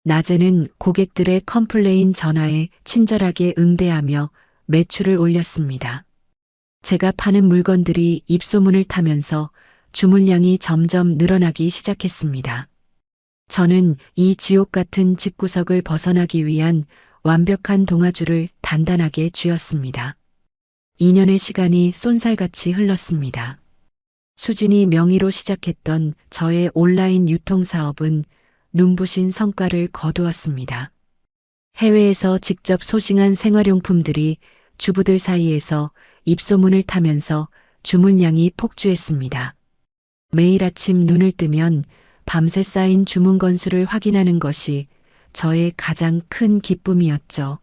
낮에는 고객들의 컴플레인 전화에 친절하게 응대하며 매출을 올렸습니다. 제가 파는 물건들이 입소문을 타면서 주문량이 점점 늘어나기 시작했습니다. 저는 이 지옥 같은 집구석을 벗어나기 위한 완벽한 동아줄을 단단하게 쥐었습니다. 2년의 시간이 쏜살같이 흘렀습니다. 수진이 명의로 시작했던 저의 온라인 유통사업은 눈부신 성과를 거두었습니다. 해외에서 직접 소싱한 생활용품들이 주부들 사이에서 입소문을 타면서 주문량이 폭주했습니다. 매일 아침 눈을 뜨면 밤새 쌓인 주문 건수를 확인하는 것이 저의 가장 큰 기쁨이었죠.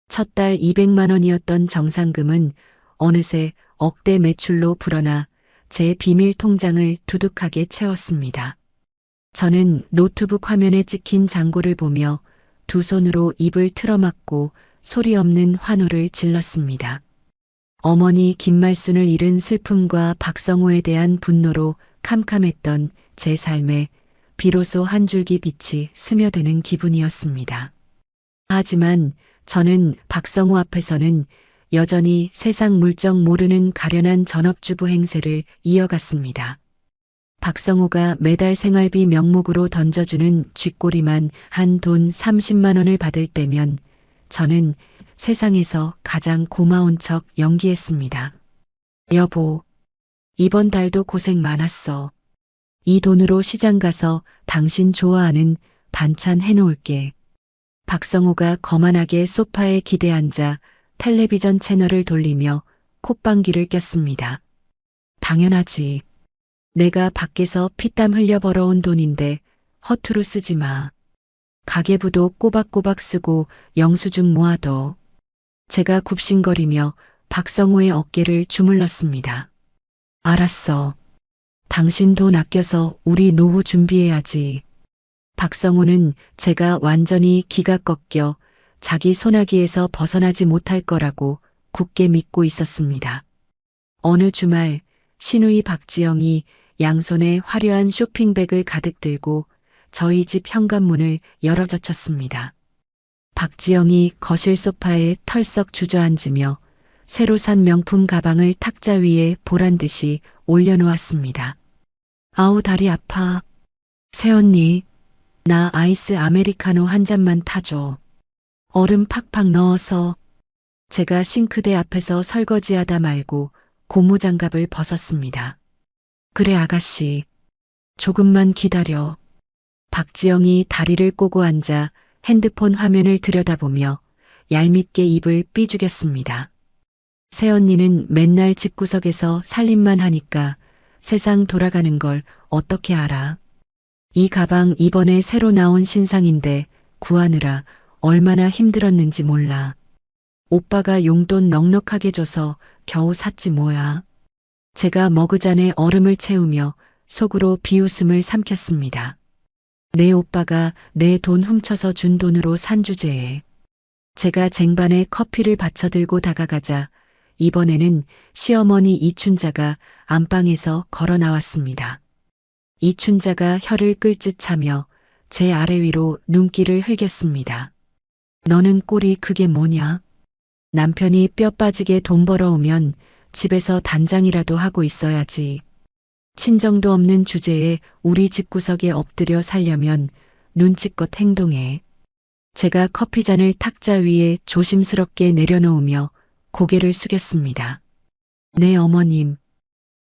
첫 달 200만 원이었던 정산금은 어느새 억대 매출로 불어나 제 비밀 통장을 두둑하게 채웠습니다. 저는 노트북 화면에 찍힌 잔고를 보며 두 손으로 입을 틀어막고 소리 없는 환호를 질렀습니다. 어머니 김말순을 잃은 슬픔과 박성호에 대한 분노로 캄캄했던 제 삶에 비로소 한 줄기 빛이 스며드는 기분이었습니다. 하지만 저는 박성호 앞에서는 여전히 세상 물정 모르는 가련한 전업주부 행세를 이어갔습니다. 박성호가 매달 생활비 명목으로 던져주는 쥐꼬리만 한 돈 30만 원을 받을 때면 저는 세상에서 가장 고마운 척 연기했습니다. 여보, 이번 달도 고생 많았어. 이 돈으로 시장 가서 당신 좋아하는 반찬 해놓을게. 박성호가 거만하게 소파에 기대 앉아 텔레비전 채널을 돌리며 콧방귀를 꼈습니다. 당연하지. 내가 밖에서 피땀 흘려 벌어온 돈인데 허투루 쓰지 마. 가계부도 꼬박꼬박 쓰고 영수증 모아둬. 제가 굽신거리며 박성호의 어깨를 주물렀습니다. 알았어. 당신 돈 아껴서 우리 노후 준비해야지. 박성호는 제가 완전히 기가 꺾여 자기 소나기에서 벗어나지 못할 거라고 굳게 믿고 있었습니다. 어느 주말 시누이 박지영이 양손에 화려한 쇼핑백을 가득 들고 저희 집 현관문을 열어젖혔습니다. 박지영이 거실 소파에 털썩 주저앉으며 새로 산 명품 가방을 탁자 위에 보란듯이 올려놓았습니다. 아우 다리 아파. 새언니, 나 아이스 아메리카노 한 잔만 타줘. 얼음 팍팍 넣어서. 제가 싱크대 앞에서 설거지하다 말고 고무장갑을 벗었습니다. 그래 아가씨. 조금만 기다려. 박지영이 다리를 꼬고 앉아 핸드폰 화면을 들여다보며 얄밉게 입을 삐죽였습니다. 새언니는 맨날 집구석에서 살림만 하니까 세상 돌아가는 걸 어떻게 알아? 이 가방 이번에 새로 나온 신상인데 구하느라 얼마나 힘들었는지 몰라. 오빠가 용돈 넉넉하게 줘서 겨우 샀지 뭐야. 제가 머그잔에 얼음을 채우며 속으로 비웃음을 삼켰습니다. 내 오빠가 내 돈 훔쳐서 준 돈으로 산 주제에. 제가 쟁반에 커피를 받쳐 들고 다가가자 이번에는 시어머니 이춘자가 안방에서 걸어 나왔습니다. 이춘자가 혀를 끌듯 차며 제 아래 위로 눈길을 흘겼습니다. 너는 꼴이 그게 뭐냐? 남편이 뼈 빠지게 돈 벌어오면 집에서 단장이라도 하고 있어야지. 친정도 없는 주제에 우리 집구석에 엎드려 살려면 눈치껏 행동해. 제가 커피잔을 탁자 위에 조심스럽게 내려놓으며 고개를 숙였습니다. 네 어머님,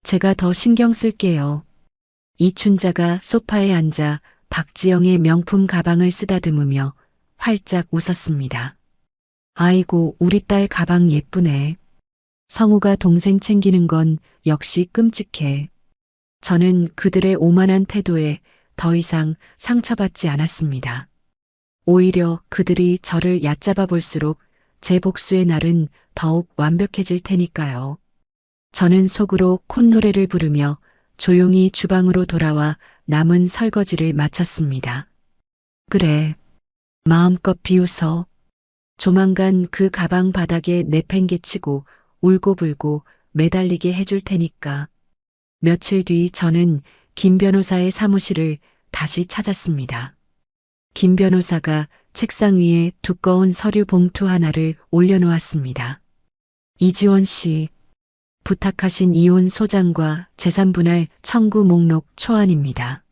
제가 더 신경 쓸게요. 이춘자가 소파에 앉아 박지영의 명품 가방을 쓰다듬으며 활짝 웃었습니다. 아이고 우리 딸 가방 예쁘네. 성우가 동생 챙기는 건 역시 끔찍해. 저는 그들의 오만한 태도에 더 이상 상처받지 않았습니다. 오히려 그들이 저를 얕잡아 볼수록 제 복수의 날은 더욱 완벽해질 테니까요. 저는 속으로 콧노래를 부르며 조용히 주방으로 돌아와 남은 설거지를 마쳤습니다. 그래, 마음껏 비웃어. 조만간 그 가방 바닥에 내팽개치고 울고불고 매달리게 해줄 테니까. 며칠 뒤 저는 김 변호사의 사무실을 다시 찾았습니다. 김 변호사가 책상 위에 두꺼운 서류 봉투 하나를 올려놓았습니다. 이지원 씨, 부탁하신 이혼 소장과 재산분할 청구 목록 초안입니다.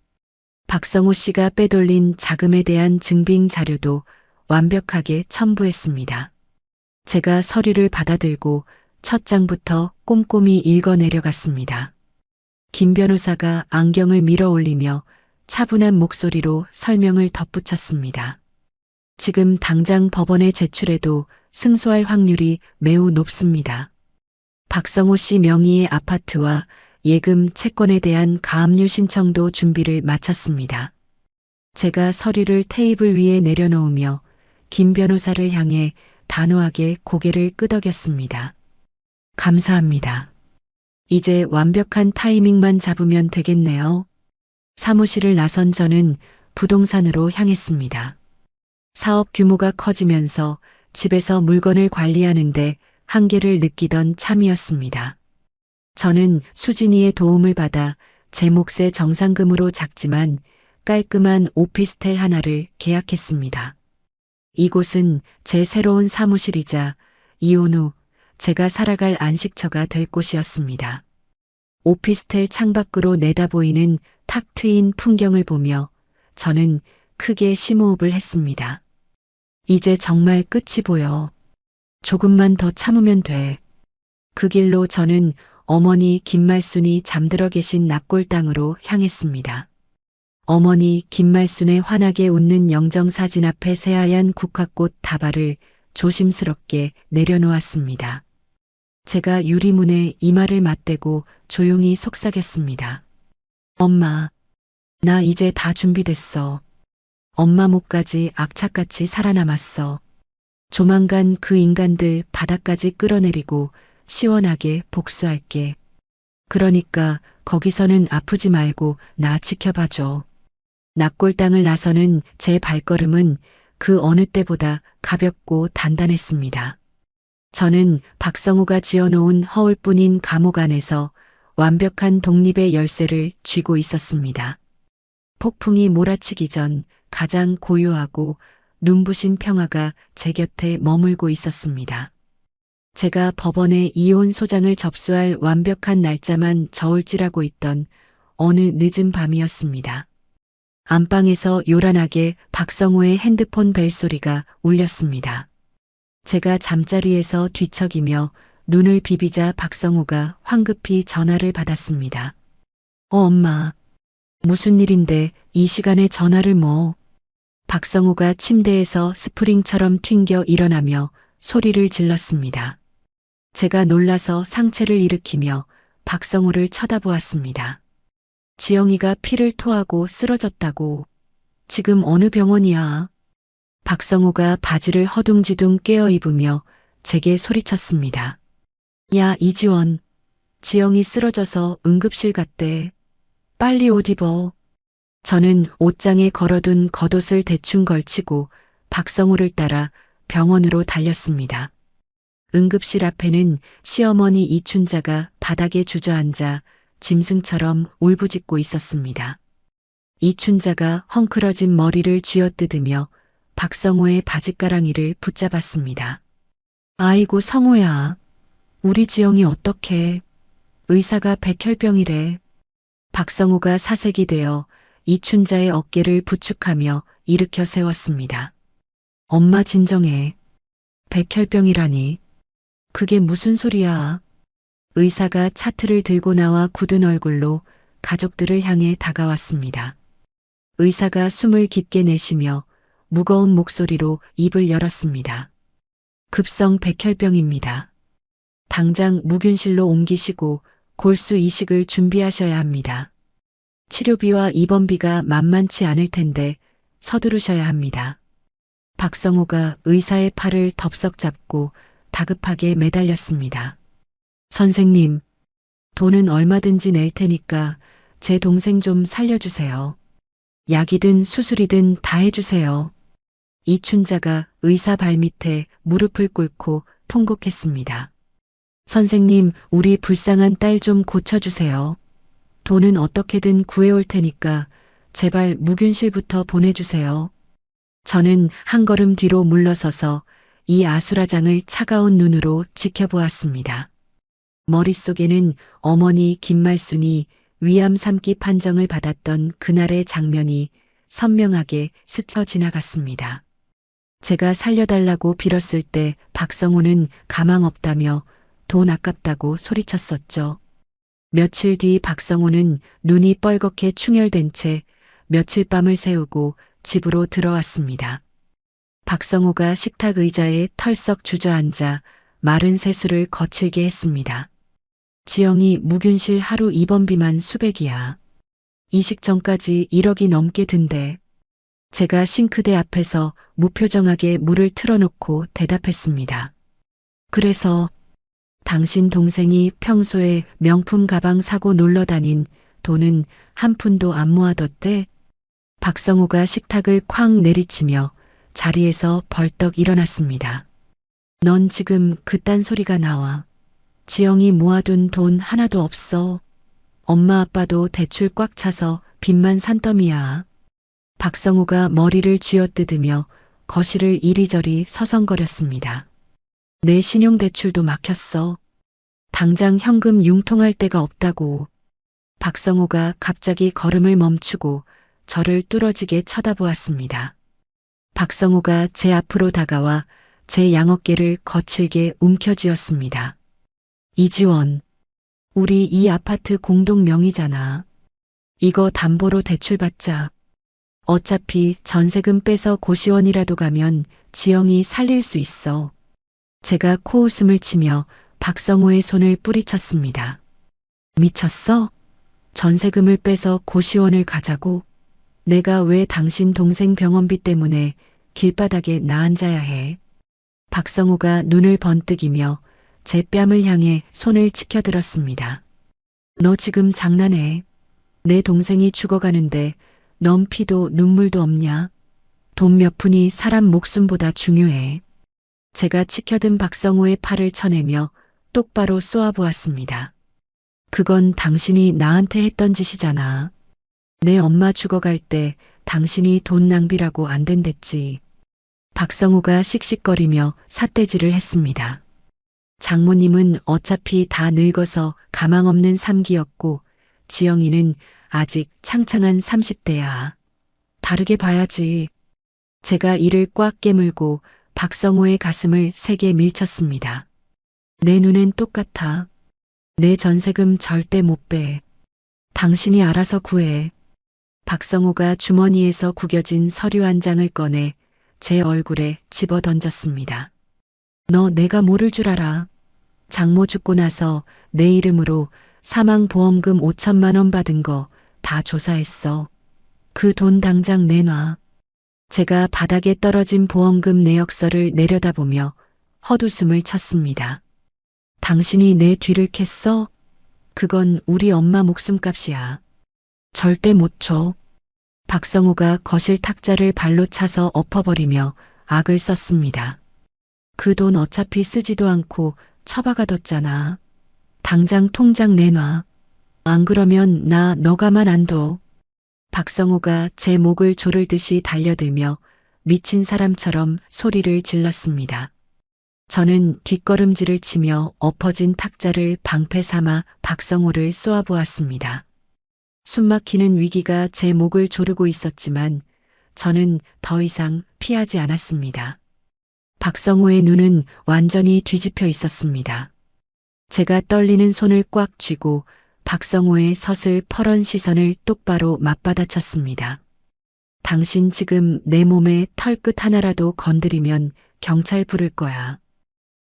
박성호 씨가 빼돌린 자금에 대한 증빙 자료도 완벽하게 첨부했습니다. 제가 서류를 받아들고 첫 장부터 꼼꼼히 읽어 내려갔습니다. 김 변호사가 안경을 밀어 올리며 차분한 목소리로 설명을 덧붙였습니다. 지금 당장 법원에 제출해도 승소할 확률이 매우 높습니다. 박성호 씨 명의의 아파트와 예금 채권에 대한 가압류 신청도 준비를 마쳤습니다. 제가 서류를 테이블 위에 내려놓으며 김 변호사를 향해 단호하게 고개를 끄덕였습니다. 감사합니다. 이제 완벽한 타이밍만 잡으면 되겠네요. 사무실을 나선 저는 부동산으로 향했습니다. 사업 규모가 커지면서 집에서 물건을 관리하는데 한계를 느끼던 참이었습니다. 저는 수진이의 도움을 받아 제 몫의 정상금으로 작지만 깔끔한 오피스텔 하나를 계약했습니다. 이곳은 제 새로운 사무실이자 이혼 후 제가 살아갈 안식처가 될 곳이었습니다. 오피스텔 창밖으로 내다보이는 탁 트인 풍경을 보며 저는 크게 심호흡을 했습니다. 이제 정말 끝이 보여. 조금만 더 참으면 돼. 그 길로 저는 어머니 김말순이 잠들어 계신 납골당으로 향했습니다. 어머니 김말순의 환하게 웃는 영정사진 앞에 새하얀 국화꽃 다발을 조심스럽게 내려놓았습니다. 제가 유리문에 이마를 맞대고 조용히 속삭였습니다. 엄마, 나 이제 다 준비됐어. 엄마 목까지 악착같이 살아남았어. 조만간 그 인간들 바닥까지 끌어내리고 시원하게 복수할게. 그러니까 거기서는 아프지 말고 나 지켜봐줘. 납골당을 나서는 제 발걸음은 그 어느 때보다 가볍고 단단했습니다. 저는 박성호가 지어놓은 허울뿐인 감옥 안에서 완벽한 독립의 열쇠를 쥐고 있었습니다. 폭풍이 몰아치기 전 가장 고요하고 눈부신 평화가 제 곁에 머물고 있었습니다. 제가 법원에 이혼 소장을 접수할 완벽한 날짜만 저울질하고 있던 어느 늦은 밤이었습니다. 안방에서 요란하게 박성호의 핸드폰 벨소리가 울렸습니다. 제가 잠자리에서 뒤척이며 눈을 비비자 박성호가 황급히 전화를 받았습니다. 엄마. 무슨 일인데 이 시간에 전화를 뭐. 박성호가 침대에서 스프링처럼 튕겨 일어나며 소리를 질렀습니다. 제가 놀라서 상체를 일으키며 박성호를 쳐다보았습니다. 지영이가 피를 토하고 쓰러졌다고. 지금 어느 병원이야? 박성호가 바지를 허둥지둥 꿰어 입으며 제게 소리쳤습니다. 야, 이지원. 지영이 쓰러져서 응급실 갔대. 빨리 옷 입어. 저는 옷장에 걸어둔 겉옷을 대충 걸치고 박성호를 따라 병원으로 달렸습니다. 응급실 앞에는 시어머니 이춘자가 바닥에 주저앉아 짐승처럼 울부짖고 있었습니다. 이춘자가 헝클어진 머리를 쥐어뜯으며 박성호의 바짓가랑이를 붙잡았습니다. 아이고 성호야. 우리 지영이 어떡해. 의사가 백혈병이래. 박성호가 사색이 되어 이춘자의 어깨를 부축하며 일으켜 세웠습니다. 엄마 진정해. 백혈병이라니. 그게 무슨 소리야. 의사가 차트를 들고 나와 굳은 얼굴로 가족들을 향해 다가왔습니다. 의사가 숨을 깊게 내쉬며 무거운 목소리로 입을 열었습니다. 급성 백혈병입니다. 당장 무균실로 옮기시고 골수 이식을 준비하셔야 합니다. 치료비와 입원비가 만만치 않을 텐데 서두르셔야 합니다. 박성호가 의사의 팔을 덥석 잡고 다급하게 매달렸습니다. 선생님, 돈은 얼마든지 낼 테니까 제 동생 좀 살려주세요. 약이든 수술이든 다 해주세요. 이춘자가 의사 발밑에 무릎을 꿇고 통곡했습니다. 선생님, 우리 불쌍한 딸 좀 고쳐주세요. 돈은 어떻게든 구해올 테니까 제발 무균실부터 보내주세요. 저는 한 걸음 뒤로 물러서서 이 아수라장을 차가운 눈으로 지켜보았습니다. 머릿속에는 어머니 김말순이 위암 3기 판정을 받았던 그날의 장면이 선명하게 스쳐 지나갔습니다. 제가 살려달라고 빌었을 때 박성호는 가망 없다며 돈 아깝다고 소리쳤었죠. 며칠 뒤 박성호는 눈이 뻘겋게 충혈된 채 며칠 밤을 새우고 집으로 들어왔습니다. 박성호가 식탁 의자에 털썩 주저앉아 마른 세수를 거칠게 했습니다. 지영이 무균실 하루 입원비만 수백이야. 이식 전까지 1억이 넘게 든대. 제가 싱크대 앞에서 무표정하게 물을 틀어놓고 대답했습니다. 그래서 당신 동생이 평소에 명품 가방 사고 놀러 다닌 돈은 한 푼도 안 모아뒀대? 박성호가 식탁을 쾅 내리치며 자리에서 벌떡 일어났습니다. 넌 지금 그딴 소리가 나와. 지영이 모아둔 돈 하나도 없어. 엄마 아빠도 대출 꽉 차서 빚만 산더미야. 박성호가 머리를 쥐어뜯으며 거실을 이리저리 서성거렸습니다. 내 신용대출도 막혔어. 당장 현금 융통할 데가 없다고. 박성호가 갑자기 걸음을 멈추고 저를 뚫어지게 쳐다보았습니다. 박성호가 제 앞으로 다가와 제 양어깨를 거칠게 움켜쥐었습니다. 이지원, 우리 이 아파트 공동 명의잖아. 이거 담보로 대출받자. 어차피 전세금 빼서 고시원이라도 가면 지영이 살릴 수 있어. 제가 코웃음을 치며 박성호의 손을 뿌리쳤습니다. 미쳤어? 전세금을 빼서 고시원을 가자고? 내가 왜 당신 동생 병원비 때문에 길바닥에 나앉아야 해? 박성호가 눈을 번뜩이며 제 뺨을 향해 손을 치켜들었습니다. 너 지금 장난해. 내 동생이 죽어가는데 넌 피도 눈물도 없냐? 돈 몇 푼이 사람 목숨보다 중요해. 제가 치켜든 박성호의 팔을 쳐내며 똑바로 쏘아보았습니다. 그건 당신이 나한테 했던 짓이잖아. 내 엄마 죽어갈 때 당신이 돈 낭비라고 안 된댔지. 박성호가 씩씩거리며 삿대질을 했습니다. 장모님은 어차피 다 늙어서 가망 없는 삼기였고 지영이는 아직 창창한 30대야. 다르게 봐야지. 제가 이를 꽉 깨물고 박성호의 가슴을 세게 밀쳤습니다. 내 눈엔 똑같아. 내 전세금 절대 못 빼. 당신이 알아서 구해. 박성호가 주머니에서 구겨진 서류 한 장을 꺼내 제 얼굴에 집어 던졌습니다. 너 내가 모를 줄 알아. 장모 죽고 나서 내 이름으로 사망보험금 5천만 원 받은 거 다 조사했어. 그 돈 당장 내놔. 제가 바닥에 떨어진 보험금 내역서를 내려다보며 헛웃음을 쳤습니다. 당신이 내 뒤를 캤어? 그건 우리 엄마 목숨값이야. 절대 못 줘. 박성호가 거실 탁자를 발로 차서 엎어버리며 악을 썼습니다. 그 돈 어차피 쓰지도 않고 처박아뒀잖아. 당장 통장 내놔. 안 그러면 나 너 가만 안 둬. 박성호가 제 목을 조르듯이 달려들며 미친 사람처럼 소리를 질렀습니다. 저는 뒷걸음질을 치며 엎어진 탁자를 방패 삼아 박성호를 쏘아보았습니다. 숨막히는 위기가 제 목을 조르고 있었지만 저는 더 이상 피하지 않았습니다. 박성호의 눈은 완전히 뒤집혀 있었습니다. 제가 떨리는 손을 꽉 쥐고 박성호의 서슬퍼런 시선을 똑바로 맞받아쳤습니다. 당신 지금 내 몸에 털끝 하나라도 건드리면 경찰 부를 거야.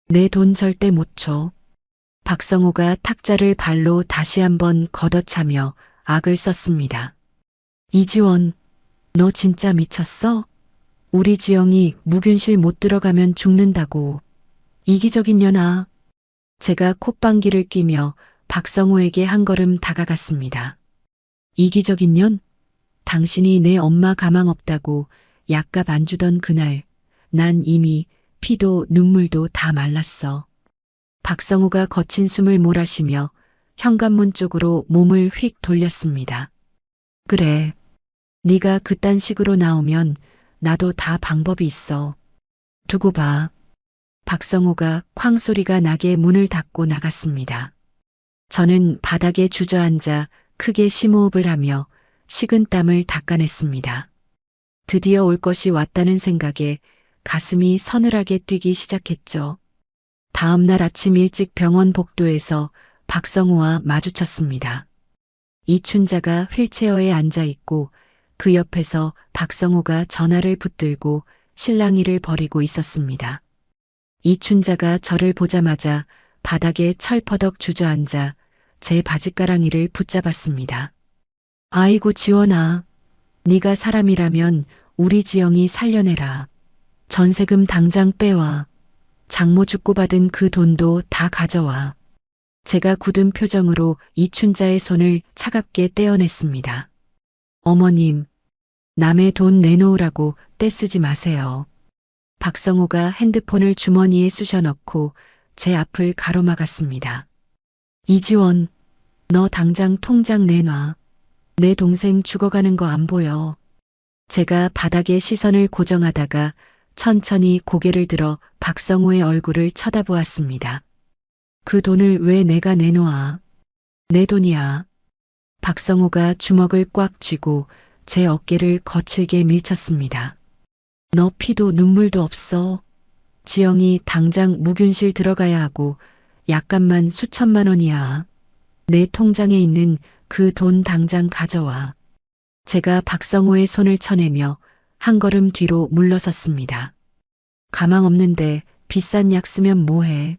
내 돈 절대 못 줘. 박성호가 탁자를 발로 다시 한번 걷어차며 악을 썼습니다. 이지원, 너 진짜 미쳤어? 우리 지영이 무균실 못 들어가면 죽는다고. 이기적인 년아. 제가 콧방귀를 뀌며 박성호에게 한 걸음 다가갔습니다. 이기적인 년? 당신이 내 엄마 가망 없다고 약값 안 주던 그날 난 이미 피도 눈물도 다 말랐어. 박성호가 거친 숨을 몰아쉬며 현관문 쪽으로 몸을 휙 돌렸습니다. 그래. 네가 그딴 식으로 나오면 나도 다 방법이 있어. 두고 봐. 박성호가 쾅 소리가 나게 문을 닫고 나갔습니다. 저는 바닥에 주저앉아 크게 심호흡을 하며 식은 땀을 닦아냈습니다. 드디어 올 것이 왔다는 생각에 가슴이 서늘하게 뛰기 시작했죠. 다음 날 아침 일찍 병원 복도에서 박성호와 마주쳤습니다. 이춘자가 휠체어에 앉아 있고 그 옆에서 박성호가 전화를 붙들고 실랑이를 벌이고 있었습니다. 이춘자가 저를 보자마자 바닥에 철퍼덕 주저앉아 제 바짓가랑이를 붙잡았습니다. 아이고 지원아, 네가 사람이라면 우리 지영이 살려내라. 전세금 당장 빼와. 장모 죽고 받은 그 돈도 다 가져와. 제가 굳은 표정으로 이춘자의 손을 차갑게 떼어냈습니다. 어머님, 남의 돈 내놓으라고 떼쓰지 마세요. 박성호가 핸드폰을 주머니에 쑤셔넣고 제 앞을 가로막았습니다. 이지원, 너 당장 통장 내놔. 내 동생 죽어가는 거 안 보여. 제가 바닥에 시선을 고정하다가 천천히 고개를 들어 박성호의 얼굴을 쳐다보았습니다. 그 돈을 왜 내가 내놓아? 내 돈이야. 박성호가 주먹을 꽉 쥐고 제 어깨를 거칠게 밀쳤습니다. 너 피도 눈물도 없어. 지영이 당장 무균실 들어가야 하고 약값만 수천만 원이야. 내 통장에 있는 그 돈 당장 가져와. 제가 박성호의 손을 쳐내며 한 걸음 뒤로 물러섰습니다. 가망 없는데 비싼 약 쓰면 뭐해.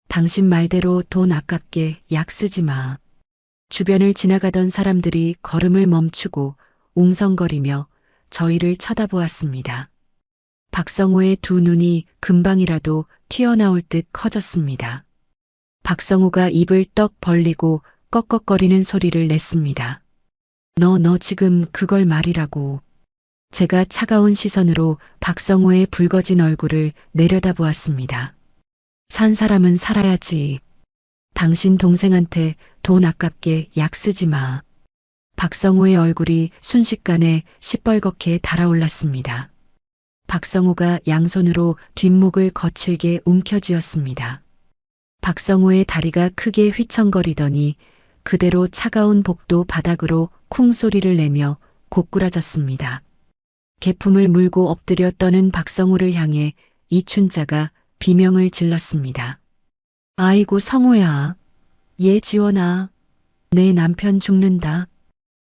당신 말대로 돈 아깝게 약 쓰지 마. 주변을 지나가던 사람들이 걸음을 멈추고 웅성거리며 저희를 쳐다보았습니다. 박성호의 두 눈이 금방이라도 튀어나올 듯 커졌습니다. 박성호가 입을 떡 벌리고 꺽꺽거리는 소리를 냈습니다. 너 지금 그걸 말이라고. 제가 차가운 시선으로 박성호의 붉어진 얼굴을 내려다보았습니다. 산 사람은 살아야지. 당신 동생한테 돈 아깝게 약 쓰지 마. 박성호의 얼굴이 순식간에 시뻘겋게 달아올랐습니다. 박성호가 양손으로 뒷목을 거칠게 움켜쥐었습니다. 박성호의 다리가 크게 휘청거리더니 그대로 차가운 복도 바닥으로 쿵 소리를 내며 고꾸라졌습니다. 개품을 물고 엎드려 떠는 박성호를 향해 이춘자가 비명을 질렀습니다. 아이고 성호야. 얘 지원아. 내 남편 죽는다.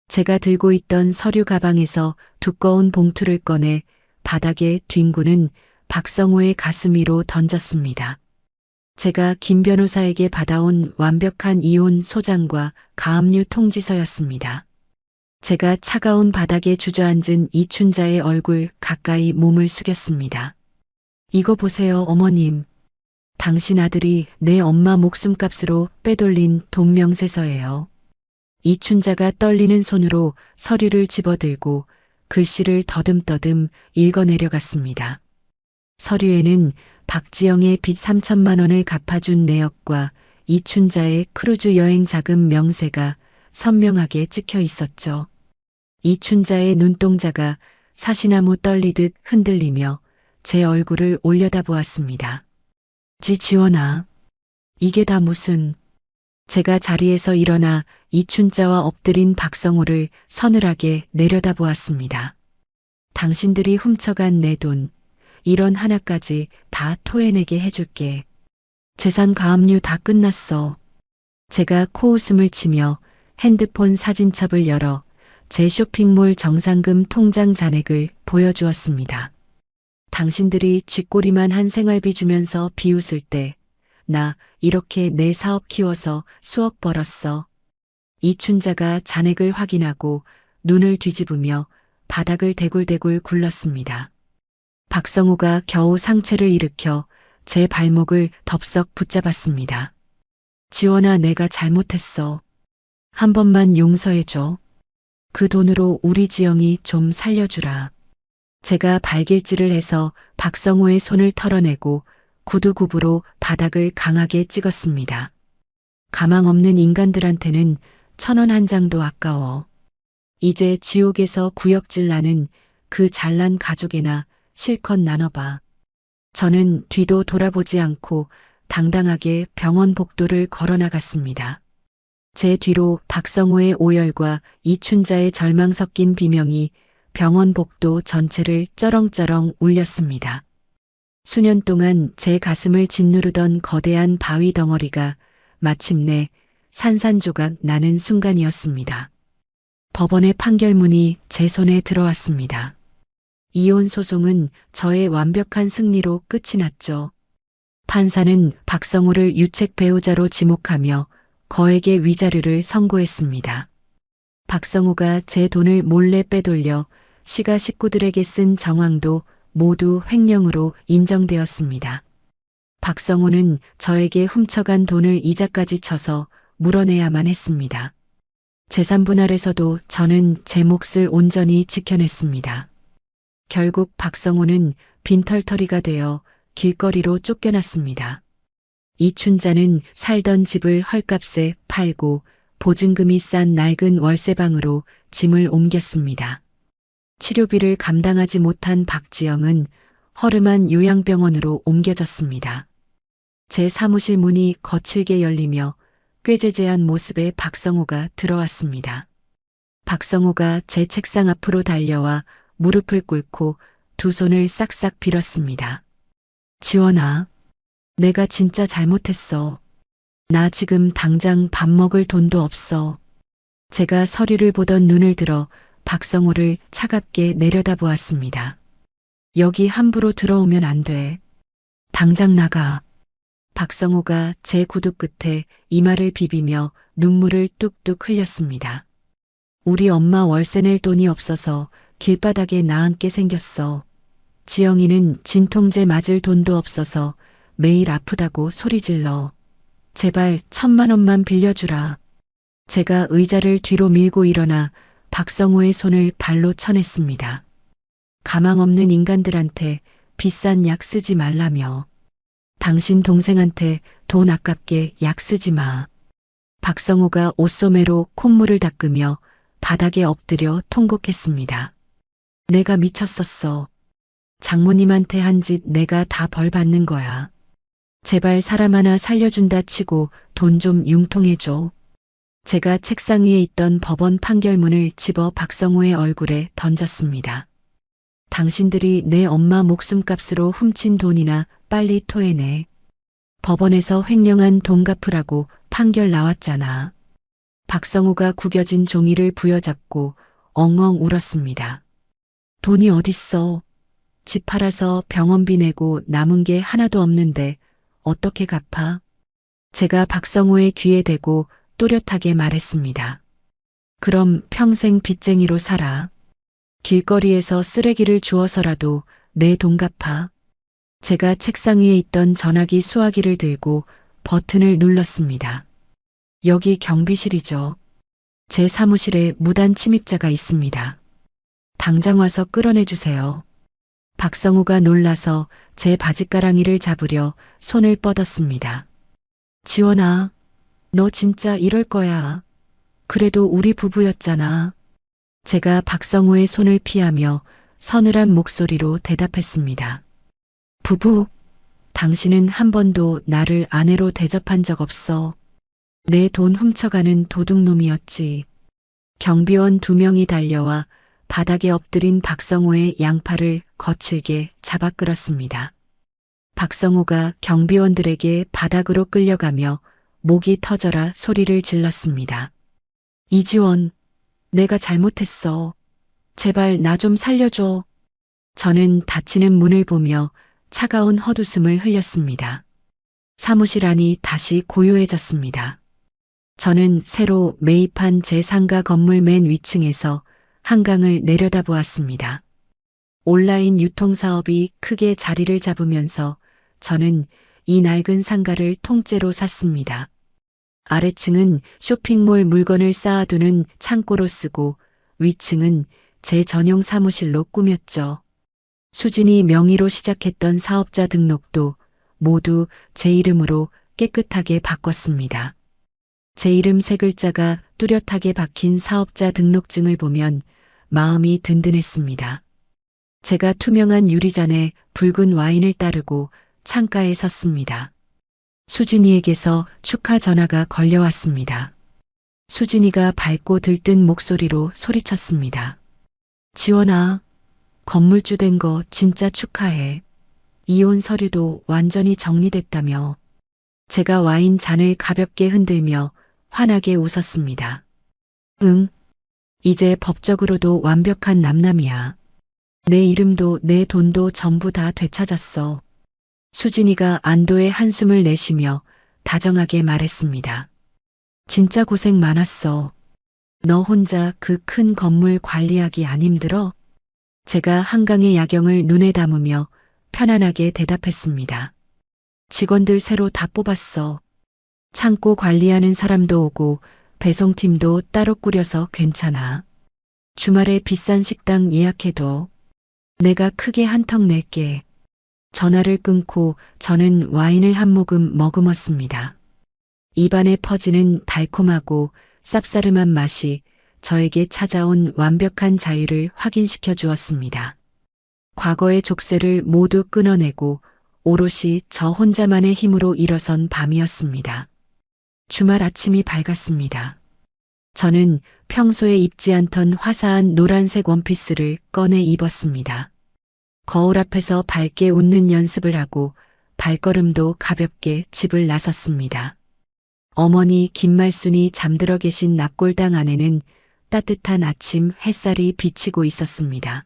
제가 들고 있던 서류 가방에서 두꺼운 봉투를 꺼내 바닥에 뒹구는 박성호의 가슴 위로 던졌습니다. 제가 김 변호사에게 받아온 완벽한 이혼 소장과 가압류 통지서였습니다. 제가 차가운 바닥에 주저앉은 이춘자의 얼굴 가까이 몸을 숙였습니다. 이거 보세요, 어머님. 당신 아들이 내 엄마 목숨값으로 빼돌린 돈명세서예요. 이춘자가 떨리는 손으로 서류를 집어들고 글씨를 더듬더듬 읽어내려갔습니다. 서류에는 박지영의 빚 3천만 원을 갚아준 내역과 이춘자의 크루즈 여행 자금 명세가 선명하게 찍혀 있었죠. 이춘자의 눈동자가 사시나무 떨리듯 흔들리며 제 얼굴을 올려다보았습니다. 지원아, 이게 다 무슨... 제가 자리에서 일어나 이춘자와 엎드린 박성호를 서늘하게 내려다보았습니다. 당신들이 훔쳐간 내 돈, 1원 하나까지 다 토해내게 해줄게. 재산 가압류 다 끝났어. 제가 코웃음을 치며 핸드폰 사진첩을 열어 제 쇼핑몰 정상금 통장 잔액을 보여주었습니다. 당신들이 쥐꼬리만 한 생활비 주면서 비웃을 때 나 이렇게 내 사업 키워서 수억 벌었어. 이춘자가 잔액을 확인하고 눈을 뒤집으며 바닥을 대굴대굴 굴렀습니다. 박성호가 겨우 상체를 일으켜 제 발목을 덥석 붙잡았습니다. 지원아, 내가 잘못했어. 한 번만 용서해줘. 그 돈으로 우리 지영이 좀 살려주라. 제가 발길질을 해서 박성호의 손을 털어내고 구두굽으로 바닥을 강하게 찍었습니다. 가망 없는 인간들한테는 1,000원 한 장도 아까워. 이제 지옥에서 구역질 나는 그 잘난 가족에나 실컷 나눠봐. 저는 뒤도 돌아보지 않고 당당하게 병원 복도를 걸어나갔습니다. 제 뒤로 박성호의 오열과 이춘자의 절망 섞인 비명이 병원 복도 전체를 쩌렁쩌렁 울렸습니다. 수년 동안 제 가슴을 짓누르던 거대한 바위 덩어리가 마침내 산산조각 나는 순간이었습니다. 법원의 판결문이 제 손에 들어왔습니다. 이혼 소송은 저의 완벽한 승리로 끝이 났죠. 판사는 박성호를 유책 배우자로 지목하며 거액의 위자료를 선고했습니다. 박성호가 제 돈을 몰래 빼돌려 시가 식구들에게 쓴 정황도 모두 횡령으로 인정되었습니다. 박성호는 저에게 훔쳐간 돈을 이자까지 쳐서 물어내야만 했습니다. 재산 분할에서도 저는 제 몫을 온전히 지켜냈습니다. 결국 박성호는 빈털터리가 되어 길거리로 쫓겨났습니다. 이춘자는 살던 집을 헐값에 팔고 보증금이 싼 낡은 월세방으로 짐을 옮겼습니다. 치료비를 감당하지 못한 박지영은 허름한 요양병원으로 옮겨졌습니다. 제 사무실 문이 거칠게 열리며 꾀죄죄한 모습의 박성호가 들어왔습니다. 박성호가 제 책상 앞으로 달려와 무릎을 꿇고 두 손을 싹싹 빌었습니다. 지원아, 내가 진짜 잘못했어. 나 지금 당장 밥 먹을 돈도 없어. 제가 서류를 보던 눈을 들어 박성호를 차갑게 내려다보았습니다. 여기 함부로 들어오면 안 돼. 당장 나가. 박성호가 제 구두 끝에 이마를 비비며 눈물을 뚝뚝 흘렸습니다. 우리 엄마 월세 낼 돈이 없어서 길바닥에 나앉게 생겼어. 지영이는 진통제 맞을 돈도 없어서 매일 아프다고 소리질러. 제발 1,000만 원만 빌려주라. 제가 의자를 뒤로 밀고 일어나 박성호의 손을 발로 쳐냈습니다. 가망 없는 인간들한테 비싼 약 쓰지 말라며. 당신 동생한테 돈 아깝게 약 쓰지 마. 박성호가 옷소매로 콧물을 닦으며 바닥에 엎드려 통곡했습니다. 내가 미쳤었어. 장모님한테 한 짓 내가 다 벌 받는 거야. 제발 사람 하나 살려준다 치고 돈 좀 융통해줘. 제가 책상 위에 있던 법원 판결문을 집어 박성호의 얼굴에 던졌습니다. 당신들이 내 엄마 목숨값으로 훔친 돈이나 빨리 토해내. 법원에서 횡령한 돈 갚으라고 판결 나왔잖아. 박성호가 구겨진 종이를 부여잡고 엉엉 울었습니다. 돈이 어딨어? 집 팔아서 병원비 내고 남은 게 하나도 없는데 어떻게 갚아? 제가 박성호의 귀에 대고 또렷하게 말했습니다. 그럼 평생 빚쟁이로 살아. 길거리에서 쓰레기를 주워서라도 내 돈 갚아. 제가 책상 위에 있던 전화기 수화기를 들고 버튼을 눌렀습니다. 여기 경비실이죠. 제 사무실에 무단 침입자가 있습니다. 당장 와서 끌어내 주세요. 박성호가 놀라서 제 바짓가랑이를 잡으려 손을 뻗었습니다. 지원아, 너 진짜 이럴 거야. 그래도 우리 부부였잖아. 제가 박성호의 손을 피하며 서늘한 목소리로 대답했습니다. 부부, 당신은 한 번도 나를 아내로 대접한 적 없어. 내 돈 훔쳐가는 도둑놈이었지. 경비원 2명이 달려와 바닥에 엎드린 박성호의 양팔을 거칠게 잡아 끌었습니다. 박성호가 경비원들에게 바닥으로 끌려가며 목이 터져라 소리를 질렀습니다. 이지원, 내가 잘못했어. 제발 나 좀 살려줘. 저는 닫히는 문을 보며 차가운 헛웃음을 흘렸습니다. 사무실 안이 다시 고요해졌습니다. 저는 새로 매입한 제 상가 건물 맨 위층에서 한강을 내려다보았습니다. 온라인 유통사업이 크게 자리를 잡으면서 저는 이 낡은 상가를 통째로 샀습니다. 아래층은 쇼핑몰 물건을 쌓아두는 창고로 쓰고 위층은 제 전용 사무실로 꾸몄죠. 수진이 명의로 시작했던 사업자 등록도 모두 제 이름으로 깨끗하게 바꿨습니다. 제 이름 3글자가 뚜렷하게 박힌 사업자 등록증을 보면 마음이 든든했습니다. 제가 투명한 유리잔에 붉은 와인을 따르고 창가에 섰습니다. 수진이에게서 축하 전화가 걸려왔습니다. 수진이가 밝고 들뜬 목소리로 소리쳤습니다. 지원아, 건물주 된 거 진짜 축하해. 이혼 서류도 완전히 정리됐다며. 제가 와인 잔을 가볍게 흔들며 환하게 웃었습니다. 응, 이제 법적으로도 완벽한 남남이야. 내 이름도 내 돈도 전부 다 되찾았어. 수진이가 안도의 한숨을 내쉬며 다정하게 말했습니다. 진짜 고생 많았어. 너 혼자 그 큰 건물 관리하기 안 힘들어? 제가 한강의 야경을 눈에 담으며 편안하게 대답했습니다. 직원들 새로 다 뽑았어. 창고 관리하는 사람도 오고 배송팀도 따로 꾸려서 괜찮아. 주말에 비싼 식당 예약해도 내가 크게 한턱 낼게. 전화를 끊고 저는 와인을 한 모금 머금었습니다. 입안에 퍼지는 달콤하고 쌉싸름한 맛이 저에게 찾아온 완벽한 자유를 확인시켜 주었습니다. 과거의 족쇄를 모두 끊어내고 오롯이 저 혼자만의 힘으로 일어선 밤이었습니다. 주말 아침이 밝았습니다. 저는 평소에 입지 않던 화사한 노란색 원피스를 꺼내 입었습니다. 거울 앞에서 밝게 웃는 연습을 하고 발걸음도 가볍게 집을 나섰습니다. 어머니 김말순이 잠들어 계신 납골당 안에는 따뜻한 아침 햇살이 비치고 있었습니다.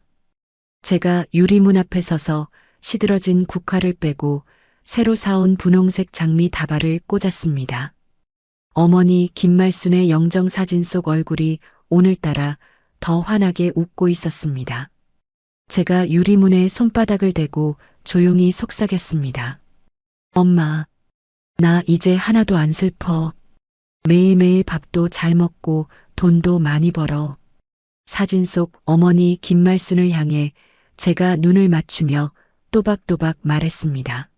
제가 유리문 앞에 서서 시들어진 국화를 빼고 새로 사온 분홍색 장미 다발을 꽂았습니다. 어머니 김말순의 영정사진 속 얼굴이 오늘따라 더 환하게 웃고 있었습니다. 제가 유리문에 손바닥을 대고 조용히 속삭였습니다. 엄마, 나 이제 하나도 안 슬퍼. 매일매일 밥도 잘 먹고 돈도 많이 벌어. 사진 속 어머니 김말순을 향해 제가 눈을 맞추며 또박또박 말했습니다.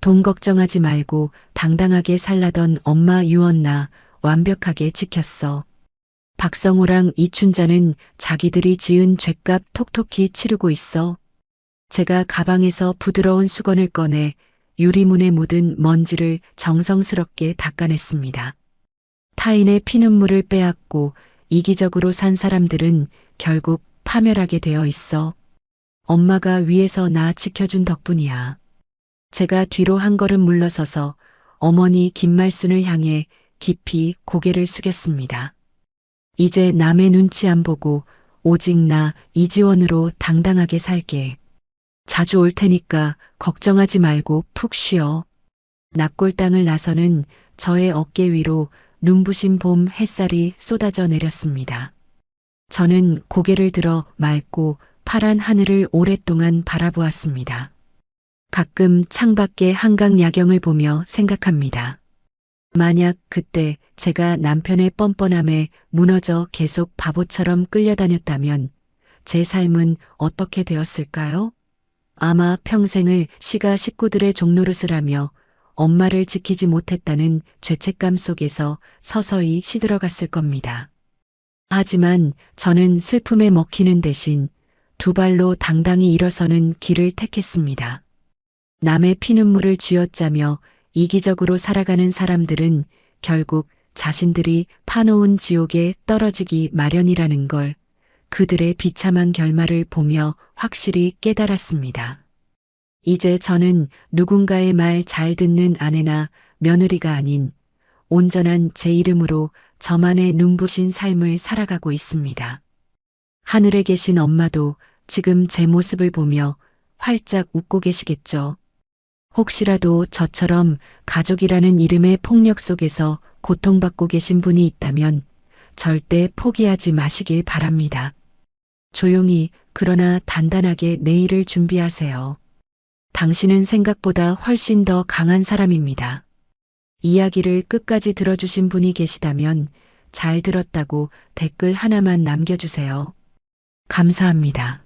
돈 걱정하지 말고 당당하게 살라던 엄마 유언나 완벽하게 지켰어. 박성호랑 이춘자는 자기들이 지은 죗값 톡톡히 치르고 있어. 제가 가방에서 부드러운 수건을 꺼내 유리문에 묻은 먼지를 정성스럽게 닦아냈습니다. 타인의 피눈물을 빼앗고 이기적으로 산 사람들은 결국 파멸하게 되어 있어. 엄마가 위에서 나 지켜준 덕분이야. 제가 뒤로 한 걸음 물러서서 어머니 김말순을 향해 깊이 고개를 숙였습니다. 이제 남의 눈치 안 보고 오직 나 이지원으로 당당하게 살게. 자주 올 테니까 걱정하지 말고 푹 쉬어. 납골당을 나서는 저의 어깨 위로 눈부신 봄 햇살이 쏟아져 내렸습니다. 저는 고개를 들어 맑고 파란 하늘을 오랫동안 바라보았습니다. 가끔 창밖의 한강 야경을 보며 생각합니다. 만약 그때 제가 남편의 뻔뻔함에 무너져 계속 바보처럼 끌려다녔다면 제 삶은 어떻게 되었을까요? 아마 평생을 시가 식구들의 종노릇을 하며 엄마를 지키지 못했다는 죄책감 속에서 서서히 시들어갔을 겁니다. 하지만 저는 슬픔에 먹히는 대신 두 발로 당당히 일어서는 길을 택했습니다. 남의 피눈물을 쥐어짜며 이기적으로 살아가는 사람들은 결국 자신들이 파놓은 지옥에 떨어지기 마련이라는 걸 그들의 비참한 결말을 보며 확실히 깨달았습니다. 이제 저는 누군가의 말 잘 듣는 아내나 며느리가 아닌 온전한 제 이름으로 저만의 눈부신 삶을 살아가고 있습니다. 하늘에 계신 엄마도 지금 제 모습을 보며 활짝 웃고 계시겠죠. 혹시라도 저처럼 가족이라는 이름의 폭력 속에서 고통받고 계신 분이 있다면 절대 포기하지 마시길 바랍니다. 조용히 그러나 단단하게 내일을 준비하세요. 당신은 생각보다 훨씬 더 강한 사람입니다. 이야기를 끝까지 들어주신 분이 계시다면 잘 들었다고 댓글 하나만 남겨주세요. 감사합니다.